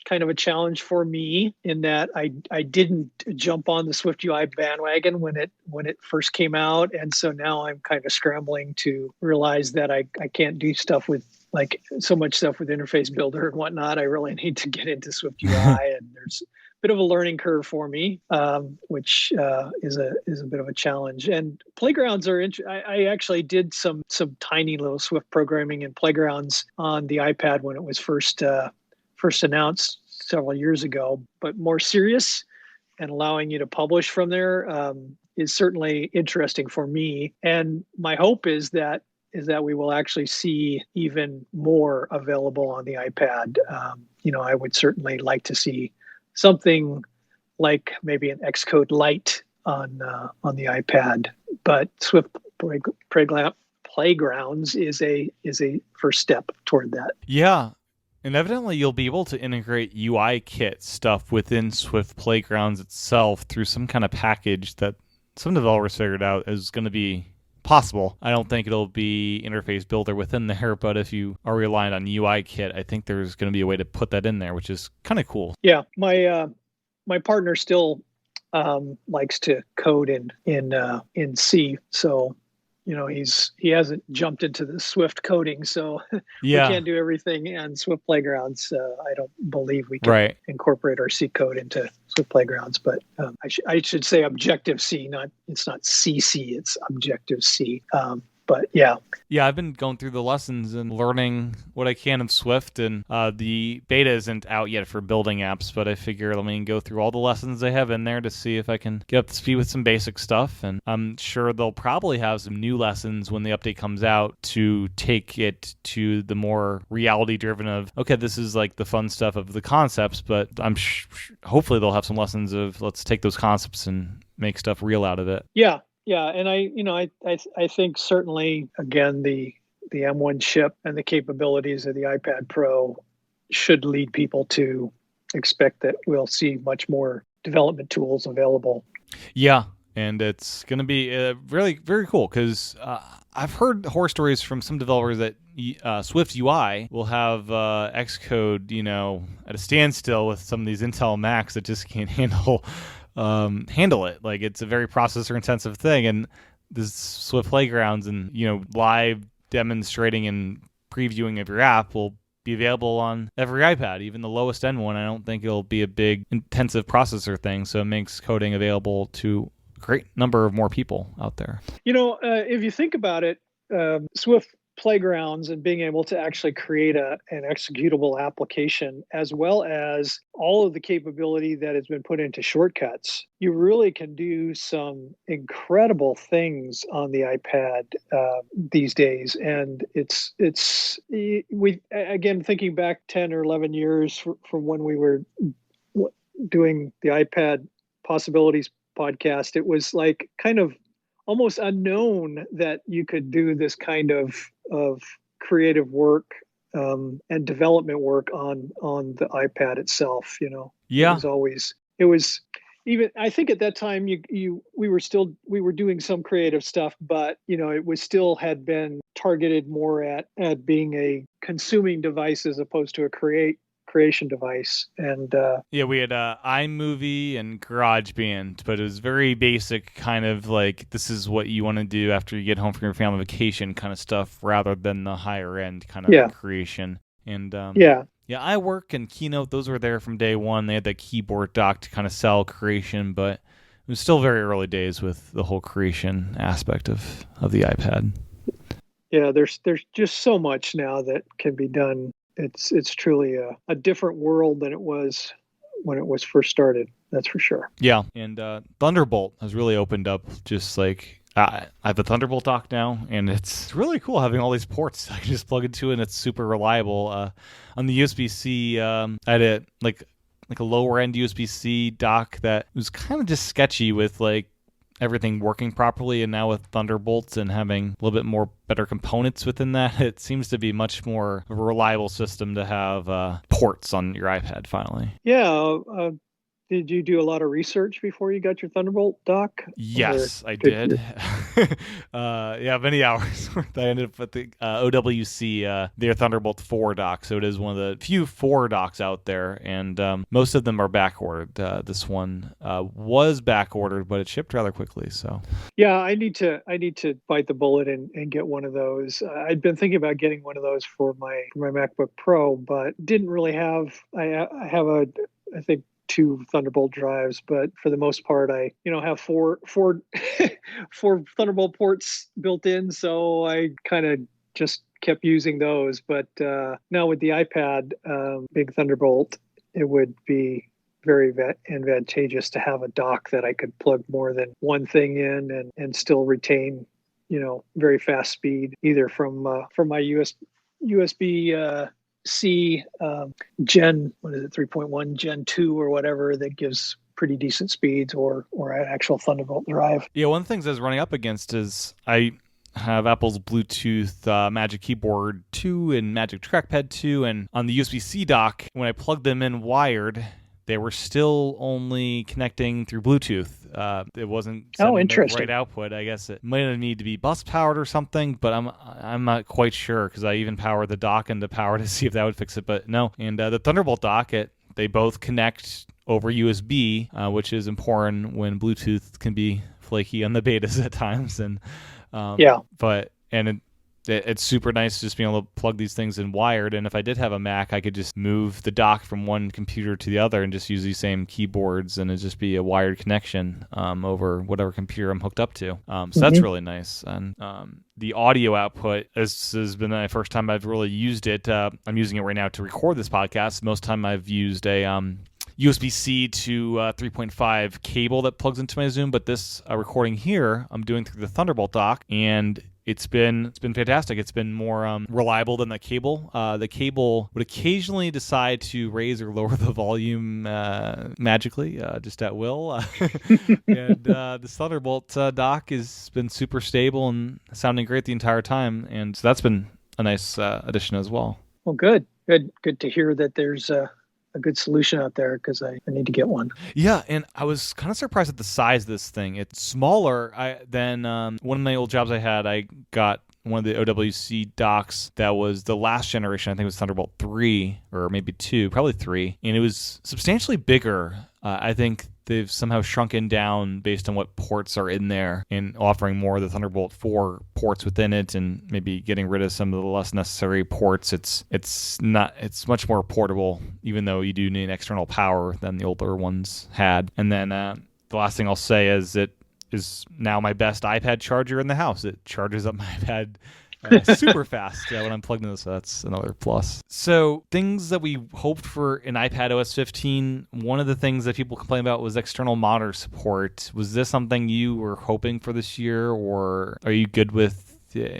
kind of a challenge for me in that I didn't jump on the Swift UI bandwagon when it first came out, and so now I'm kind of scrambling to realize that I can't do stuff with like so much stuff with Interface Builder and whatnot. I really need to get into Swift UI, and there's bit of a learning curve for me, which is a bit of a challenge. And playgrounds are I actually did some tiny little Swift programming in playgrounds on the iPad when it was first announced several years ago. But more serious and allowing you to publish from there is certainly interesting for me. And my hope is that we will actually see even more available on the iPad. I would certainly like to see something like maybe an Xcode Lite on the iPad, but Swift Playgrounds is a first step toward that. Yeah, and evidently you'll be able to integrate UIKit stuff within Swift Playgrounds itself through some kind of package that some developers figured out is going to be possible. I don't think it'll be Interface Builder within there, but if you are reliant on UIKit, I think there's going to be a way to put that in there, which is kind of cool. Yeah, my partner still likes to code in C, so he hasn't jumped into the Swift coding, so we Yeah. can't do everything on Swift Playgrounds. I don't believe we can Right. incorporate our C code into Swift Playgrounds, but I should say Objective C, it's not CC, it's Objective C. But yeah. Yeah, I've been going through the lessons and learning what I can of Swift, and the beta isn't out yet for building apps, but I figure let me go through all the lessons they have in there to see if I can get up to speed with some basic stuff. And I'm sure they'll probably have some new lessons when the update comes out to take it to the more reality-driven of, okay, this is like the fun stuff of the concepts, but I'm hopefully they'll have some lessons of let's take those concepts and make stuff real out of it. Yeah. Yeah, and I think certainly, again, the M1 chip and the capabilities of the iPad Pro should lead people to expect that we'll see much more development tools available. Yeah, and it's going to be really very cool because I've heard horror stories from some developers that Swift UI will have Xcode, at a standstill with some of these Intel Macs that just can't handle it. Like, it's a very processor intensive thing, and this Swift Playgrounds and live demonstrating and previewing of your app will be available on every iPad, even the lowest end one. I don't think it'll be a big intensive processor thing, so it makes coding available to a great number of more people out there. If you think about it, Swift Playgrounds and being able to actually create an executable application, as well as all of the capability that has been put into shortcuts, you really can do some incredible things on the iPad these days. And again, thinking back 10 or 11 years from when we were doing the iPad Possibilities podcast, it was like kind of almost unknown that you could do this kind of creative work and development work on the iPad itself. Yeah, it was even, I think at that time we were doing some creative stuff, but it was still had been targeted more at being a consuming device as opposed to a creation device. And we had iMovie and GarageBand, but it was very basic, kind of like this is what you want to do after you get home from your family vacation kind of stuff, rather than the higher end kind of creation. And iWork and Keynote, those were there from day one. They had that keyboard dock to kind of sell creation, but it was still very early days with the whole creation aspect of the iPad. Yeah, there's just so much now that can be done. It's truly a different world than it was when it was first started. That's for sure. Yeah, and Thunderbolt has really opened up. Just like I have the Thunderbolt dock now, and it's really cool having all these ports I can just plug into, and it's super reliable. On the USB-C, I had a like a lower end USB-C dock that was kind of just sketchy with like everything working properly, and now with Thunderbolts and having a little bit more better components within that, it seems to be much more of a reliable system to have ports on your iPad finally. Yeah. Did you do a lot of research before you got your Thunderbolt dock? Yes, I did. Many hours. I ended up with the OWC, their Thunderbolt 4 dock. So it is one of the few 4 docks out there, and most of them are back ordered. This one was back ordered, but it shipped rather quickly. So yeah, I need to bite the bullet and get one of those. I'd been thinking about getting one of those for my MacBook Pro, but didn't really have. I have I think 2 Thunderbolt drives, but for the most part, I have four Thunderbolt ports built in, so I kind of just kept using those. But now with the iPad, big Thunderbolt, it would be very advantageous to have a dock that I could plug more than one thing in and still retain, very fast speed, either from my USB C Gen 3.1 Gen 2 or whatever that gives pretty decent speeds, or an actual Thunderbolt drive. Yeah, one of the things I was running up against is I have Apple's Bluetooth Magic Keyboard 2 and Magic Trackpad 2, and on the USB-C dock, when I plugged them in wired, they were still only connecting through Bluetooth. It wasn't sending the right output. I guess it might need to be bus powered or something, but I'm not quite sure because I even powered the dock into power to see if that would fix it, but no. And the Thunderbolt dock, they both connect over USB, which is important when Bluetooth can be flaky on the betas at times. And But it's super nice just being able to plug these things in wired. And if I did have a Mac, I could just move the dock from one computer to the other and just use these same keyboards, and it'd just be a wired connection over whatever computer I'm hooked up to. So that's really nice. And the audio output, this has been the first time I've really used it. I'm using it right now to record this podcast. Most time I've used a USB-C to 3.5 cable that plugs into my Zoom, but this recording here I'm doing through the Thunderbolt dock, and it's been fantastic. It's been more reliable than the cable. The cable would occasionally decide to raise or lower the volume magically, just at will. And this Thunderbolt dock has been super stable and sounding great the entire time, and so that's been a nice addition as well. Well, good to hear that there's a good solution out there, because I need to get one. Yeah, and I was kind of surprised at the size of this thing. It's smaller than one of my old jobs I had. I got one of the OWC docks that was the last generation. I think it was Thunderbolt 3 or maybe 2, probably 3. And it was substantially bigger. I think they've somehow shrunken down based on what ports are in there and offering more of the Thunderbolt 4 ports within it, and maybe getting rid of some of the less necessary ports. It's much more portable, even though you do need external power than the older ones had. And then the last thing I'll say is it is now my best iPad charger in the house. It charges up my iPad super fast when I'm plugged in, so that's another plus. So things that we hoped for in iPadOS 15, one of the things that people complained about was external monitor support. Was this something you were hoping for this year, or are you good with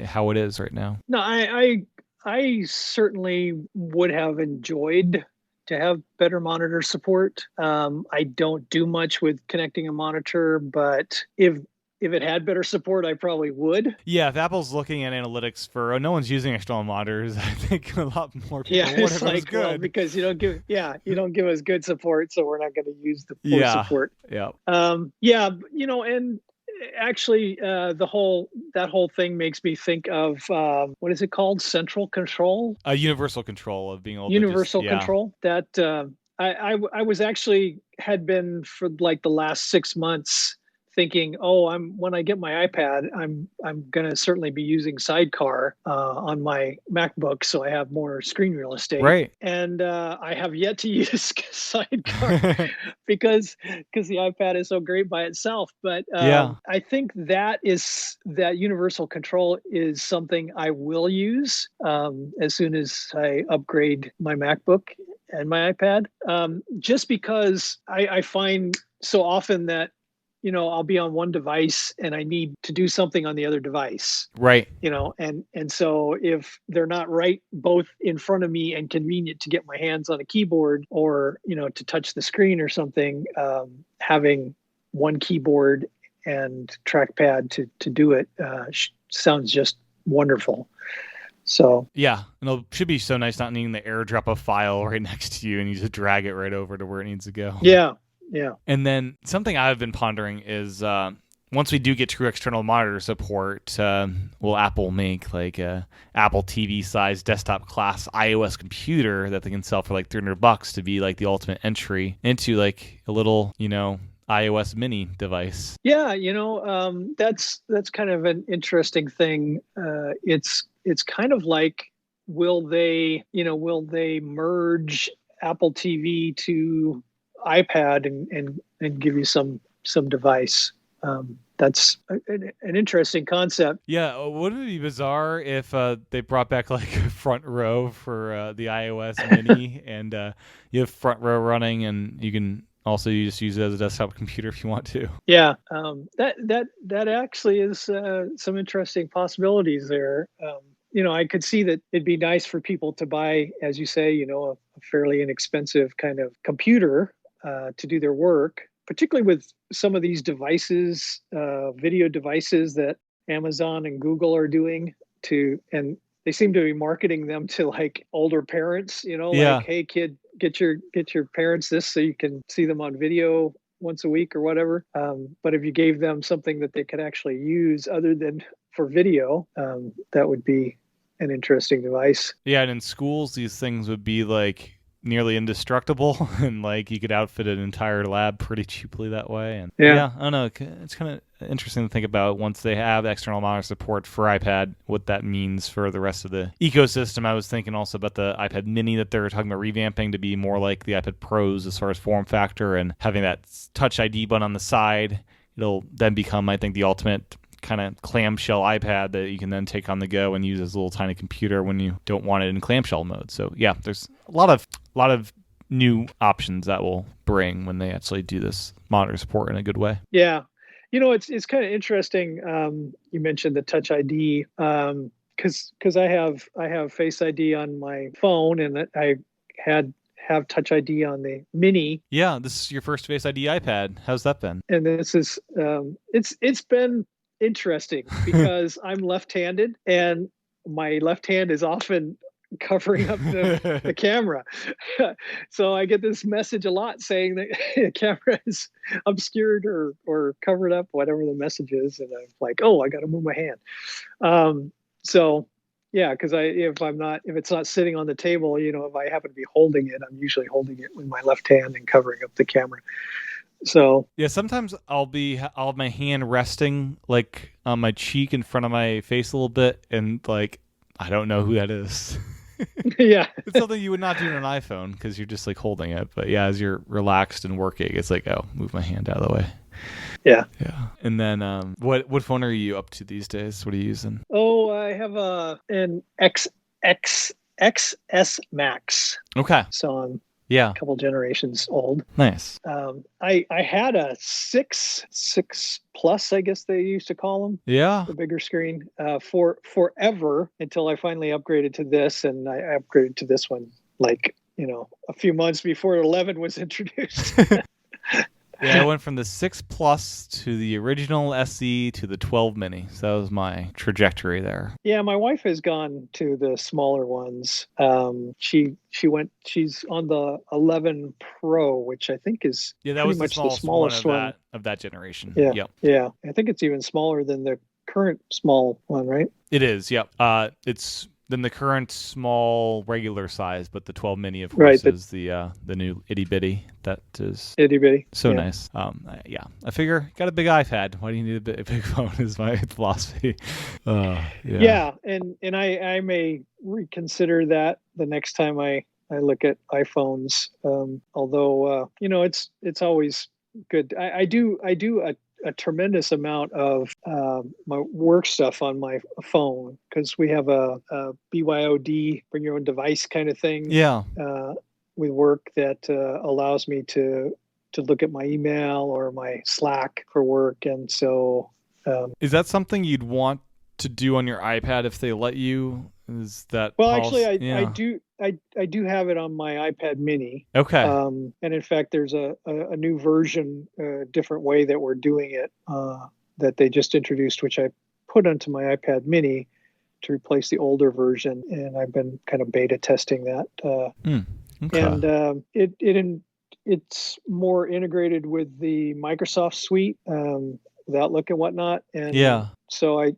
how it is right now? No, I certainly would have enjoyed to have better monitor support. I don't do much with connecting a monitor, but if it had better support, I probably would. Yeah, if Apple's looking at analytics for no one's using external monitors, I think a lot more people would have it good. Well, because you don't give us good support, so we're not going to use the full support. Yeah. And actually, that whole thing makes me think of what is it called? Central control. Universal control of being able universal to just, control. That I was actually had been for like the last 6 months thinking, when I get my iPad, I'm going to certainly be using Sidecar on my MacBook, so I have more screen real estate. Right. And I have yet to use Sidecar because the iPad is so great by itself. But I think that universal control is something I will use as soon as I upgrade my MacBook and my iPad. Just because I find so often that I'll be on one device and I need to do something on the other device. Right. And so if they're not right both in front of me and convenient to get my hands on a keyboard or, to touch the screen or something, having one keyboard and trackpad to do it sounds just wonderful. So yeah, and it should be so nice not needing the AirDrop a file right next to you and you just drag it right over to where it needs to go. Yeah. And then something I've been pondering is once we do get true external monitor support, will Apple make like a Apple TV size desktop class iOS computer that they can sell for like $300 to be like the ultimate entry into like a little, iOS mini device? Yeah, that's kind of an interesting thing. It's kind of like, will they merge Apple TV to iPad and give you some device? That's an interesting concept. Yeah, wouldn't it be bizarre if they brought back like a front row for the iOS mini and you have front row running and you can also just use it as a desktop computer if you want to. Yeah, that actually is some interesting possibilities there. I could see that it'd be nice for people to buy, as you say, a fairly inexpensive kind of computer to do their work, particularly with some of these devices, video devices that Amazon and Google are doing and they seem to be marketing them to like older parents, like, hey kid, get your parents this so you can see them on video once a week or whatever. But if you gave them something that they could actually use other than for video, that would be an interesting device. Yeah, and in schools, these things would be like nearly indestructible, and like you could outfit an entire lab pretty cheaply that way. And Yeah. I don't know, it's kind of interesting to think about once they have external monitor support for iPad, what that means for the rest of the ecosystem. I was thinking also about the iPad Mini that they're talking about revamping to be more like the iPad Pros as far as form factor, and having that Touch ID button on the side. It'll then become, I think, the ultimate kind of clamshell iPad that you can then take on the go and use as a little tiny computer when you don't want it in clamshell mode. So yeah, there's a lot of new options that will bring when they actually do this monitor support in a good way. Yeah. It's kind of interesting. You mentioned the Touch ID, because I have Face ID on my phone, and I have Touch ID on the Mini. Yeah, this is your first Face ID iPad. How's that been? And this is it's been interesting because I'm left-handed, and my left hand is often covering up the camera. So I get this message a lot saying that the camera is obscured or covered up, whatever the message is, and I'm like, oh, I got to move my hand. So yeah, because if it's not sitting on the table, if I happen to be holding it, I'm usually holding it with my left hand and covering up the camera. So yeah, sometimes I'll have my hand resting like on my cheek in front of my face a little bit, and like I don't know who that is. Yeah, it's something you would not do on an iPhone because you're just like holding it. But yeah, as you're relaxed and working, it's like, oh, move my hand out of the way. Yeah. And then what phone are you up to these days? What are you using? Oh, I have an XS Max. Okay. So I'm a couple generations old. Nice. I had a 6 plus, I guess they used to call them. Yeah. The bigger screen for forever until I finally upgraded to this, and I upgraded to this one like a few months before 11 was introduced. Yeah, I went from the 6 Plus to the original SE to the 12 Mini. So that was my trajectory there. Yeah, my wife has gone to the smaller ones. She's on the 11 Pro, which I think is that was much the smallest one of that generation. Yeah, yep. Yeah. I think it's even smaller than the current small one, right? It is. Yep. It's than the current small regular size, but the 12 Mini, of course, is the new itty bitty. That is itty bitty. So nice. I figure got a big iPad. Why do you need a big phone? Is my philosophy. Yeah, and I may reconsider that the next time I look at iPhones. Although it's always good. I do a tremendous amount of my work stuff on my phone because we have a BYOD, bring your own device kind of thing. Yeah. With work that allows me to look at my email or my Slack for work, and so. Is that something you'd want to do on your iPad if they let you? Is that actually I do have it on my iPad Mini. Okay. And in fact, there's a new version, different way that we're doing it that they just introduced, which I put onto my iPad Mini to replace the older version, and I've been kind of beta testing that. Okay. And it's more integrated with the Microsoft suite, with Outlook and whatnot. And so I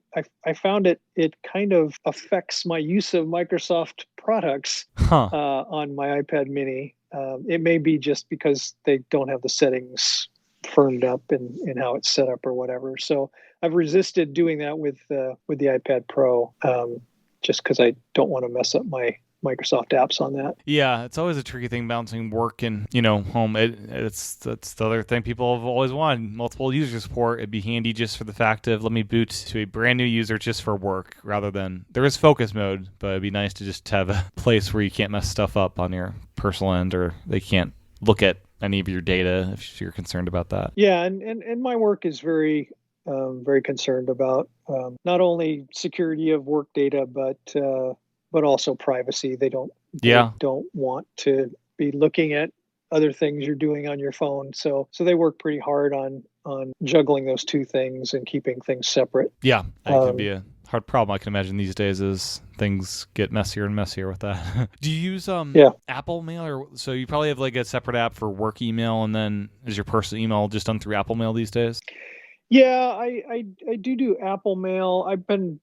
found it kind of affects my use of Microsoft products on my iPad Mini. It may be just because they don't have the settings firmed up in how it's set up or whatever. So I've resisted doing that with the iPad Pro, just because I don't want to mess up my Microsoft apps on that. Yeah, it's always a tricky thing balancing work and home. That's the other thing people have always wanted: multiple user support. It'd be handy just for the fact of let me boot to a brand new user just for work, rather than there is focus mode, but it'd be nice to just have a place where you can't mess stuff up on your personal end, or they can't look at any of your data if you're concerned about that. Yeah, and my work is very concerned about not only security of work data, but also privacy. They don't want to be looking at other things you're doing on your phone. So they work pretty hard on juggling those two things and keeping things separate. Yeah, that can be a hard problem. I can imagine these days as things get messier and messier with that. Do you use Apple Mail, or so you probably have like a separate app for work email, and then is your personal email just done through Apple Mail these days? Yeah, I do Apple Mail. I've been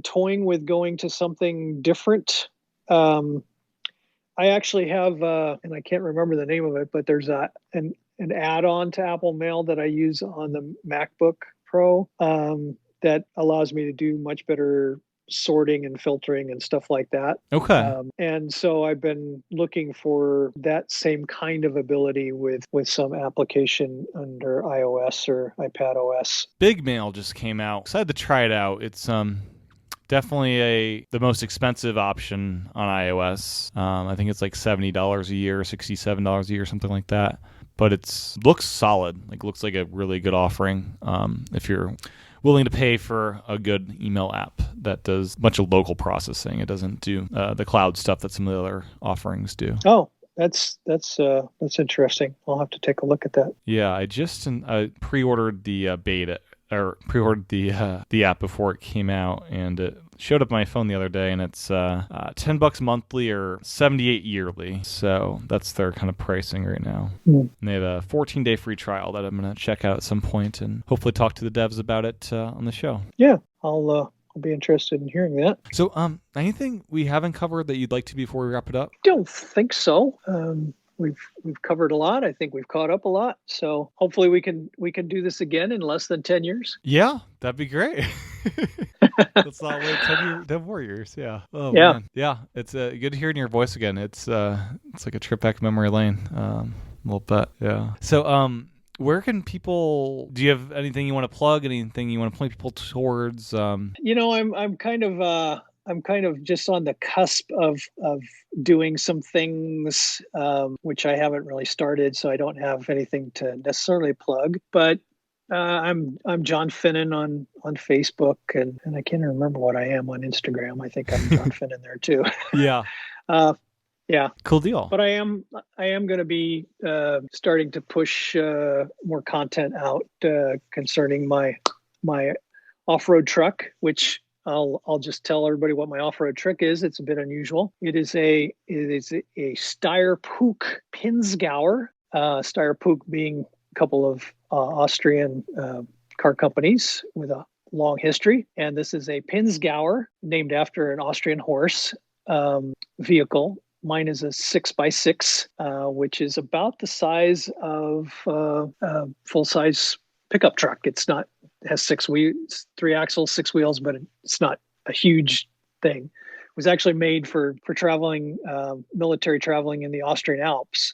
toying with going to something different. I actually have, and I can't remember the name of it, but there's an add-on to Apple Mail that I use on the MacBook Pro that allows me to do much better sorting and filtering and stuff like that. Okay. And so I've been looking for that same kind of ability with some application under iOS or iPadOS. Big Mail just came out. Excited to try it out. It's definitely the most expensive option on iOS. I think it's like $70 a year, $67 a year, something like that. But looks solid. Looks like a really good offering. If you're willing to pay for a good email app that does a bunch of local processing, it doesn't do the cloud stuff that some of the other offerings do. Oh, that's interesting. I'll have to take a look at that. Yeah, I just pre-ordered the beta. Or pre-ordered the app before it came out, and it showed up on my phone the other day, and it's $10 monthly or $78 yearly. So that's their kind of pricing right now. And they have a 14-day free trial that I'm going to check out at some point, and hopefully talk to the devs about it on the show. Yeah, I'll be interested in hearing that. So, anything we haven't covered that you'd like to before we wrap it up? Don't think so. We've covered a lot. I think we've caught up a lot. So hopefully we can do this again in less than 10 years. Yeah, that'd be great. Let's not wait 10 more years. Yeah. Oh, yeah. Man. Yeah. It's good hearing your voice again. It's like a trip back memory lane. A little bit. Yeah. So where can people? Do you have anything you want to plug? Anything you want to point people towards? I'm kind of just on the cusp of doing some things, which I haven't really started, so I don't have anything to necessarily plug. But I'm John Finnan on Facebook, and I can't remember what I am on Instagram. I think I'm John Finnan there too. Yeah. Yeah. Cool deal. But I am going to be starting to push more content out concerning my off-road truck, which I'll just tell everybody what my off-road truck is. It's a bit unusual. It is a Steyr-Puch Pinzgauer. Steyr-Puch being a couple of Austrian car companies with a long history, and this is a Pinzgauer named after an Austrian horse vehicle. Mine is a 6x6, which is about the size of a full-size pickup truck. It has 6 wheels, 3 axles, 6 wheels, but it's not a huge thing. It was actually made for traveling, military traveling in the Austrian Alps.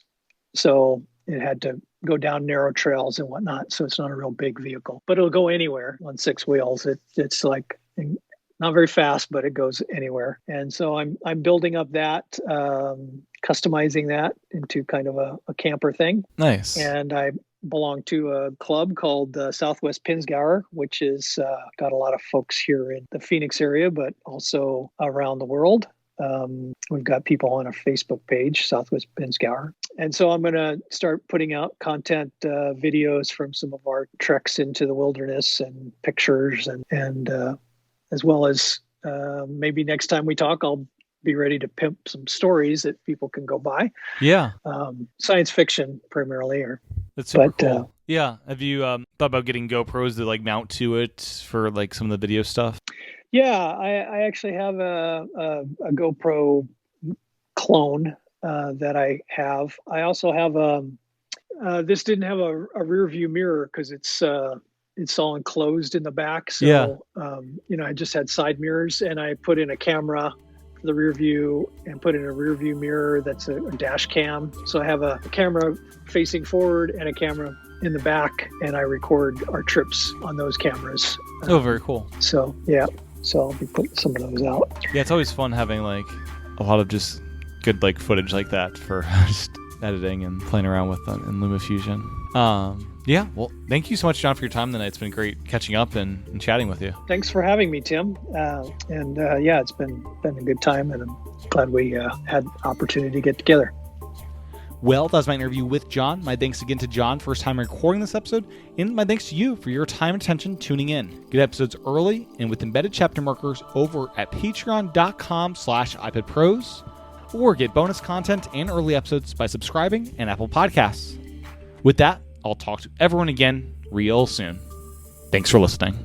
So it had to go down narrow trails and whatnot. So it's not a real big vehicle, but it'll go anywhere on 6 wheels. It's like not very fast, but it goes anywhere. And so I'm building up that, customizing that into kind of a camper thing. Nice. And I belong to a club called Southwest Pinzgauer, which is got a lot of folks here in the Phoenix area, but also around the world. We've got people on a Facebook page, Southwest Pinzgauer. And so I'm going to start putting out content, videos from some of our treks into the wilderness and pictures and as well as maybe next time we talk, I'll be ready to pimp some stories that people can go buy. Yeah. Science fiction primarily. That's super cool. Yeah. Have you thought about getting GoPros to mount to it for some of the video stuff? Yeah, I actually have a GoPro clone that I have. I also have this didn't have a rear view mirror because it's all enclosed in the back. So, yeah. I just had side mirrors, and I put in a camera for the rear view and put in a rear view mirror that's a dash cam. So I have a camera facing forward and a camera in the back, and I record our trips on those cameras. Oh, very cool. So, yeah. So I'll be putting some of those out. Yeah, it's always fun having a lot of just good footage like that for just editing and playing around with in LumaFusion. Yeah, well, thank you so much, John, for your time tonight. It's been great catching up and chatting with you. Thanks for having me, Tim. Yeah, it's been a good time, and I'm glad we had opportunity to get together. Well, that was my interview with John. My thanks again to John for his time recording this episode, and my thanks to you for your time and attention tuning in. Get episodes early and with embedded chapter markers over at patreon.com/iPadPros, or get bonus content and early episodes by subscribing in Apple Podcasts. With that, I'll talk to everyone again real soon. Thanks for listening.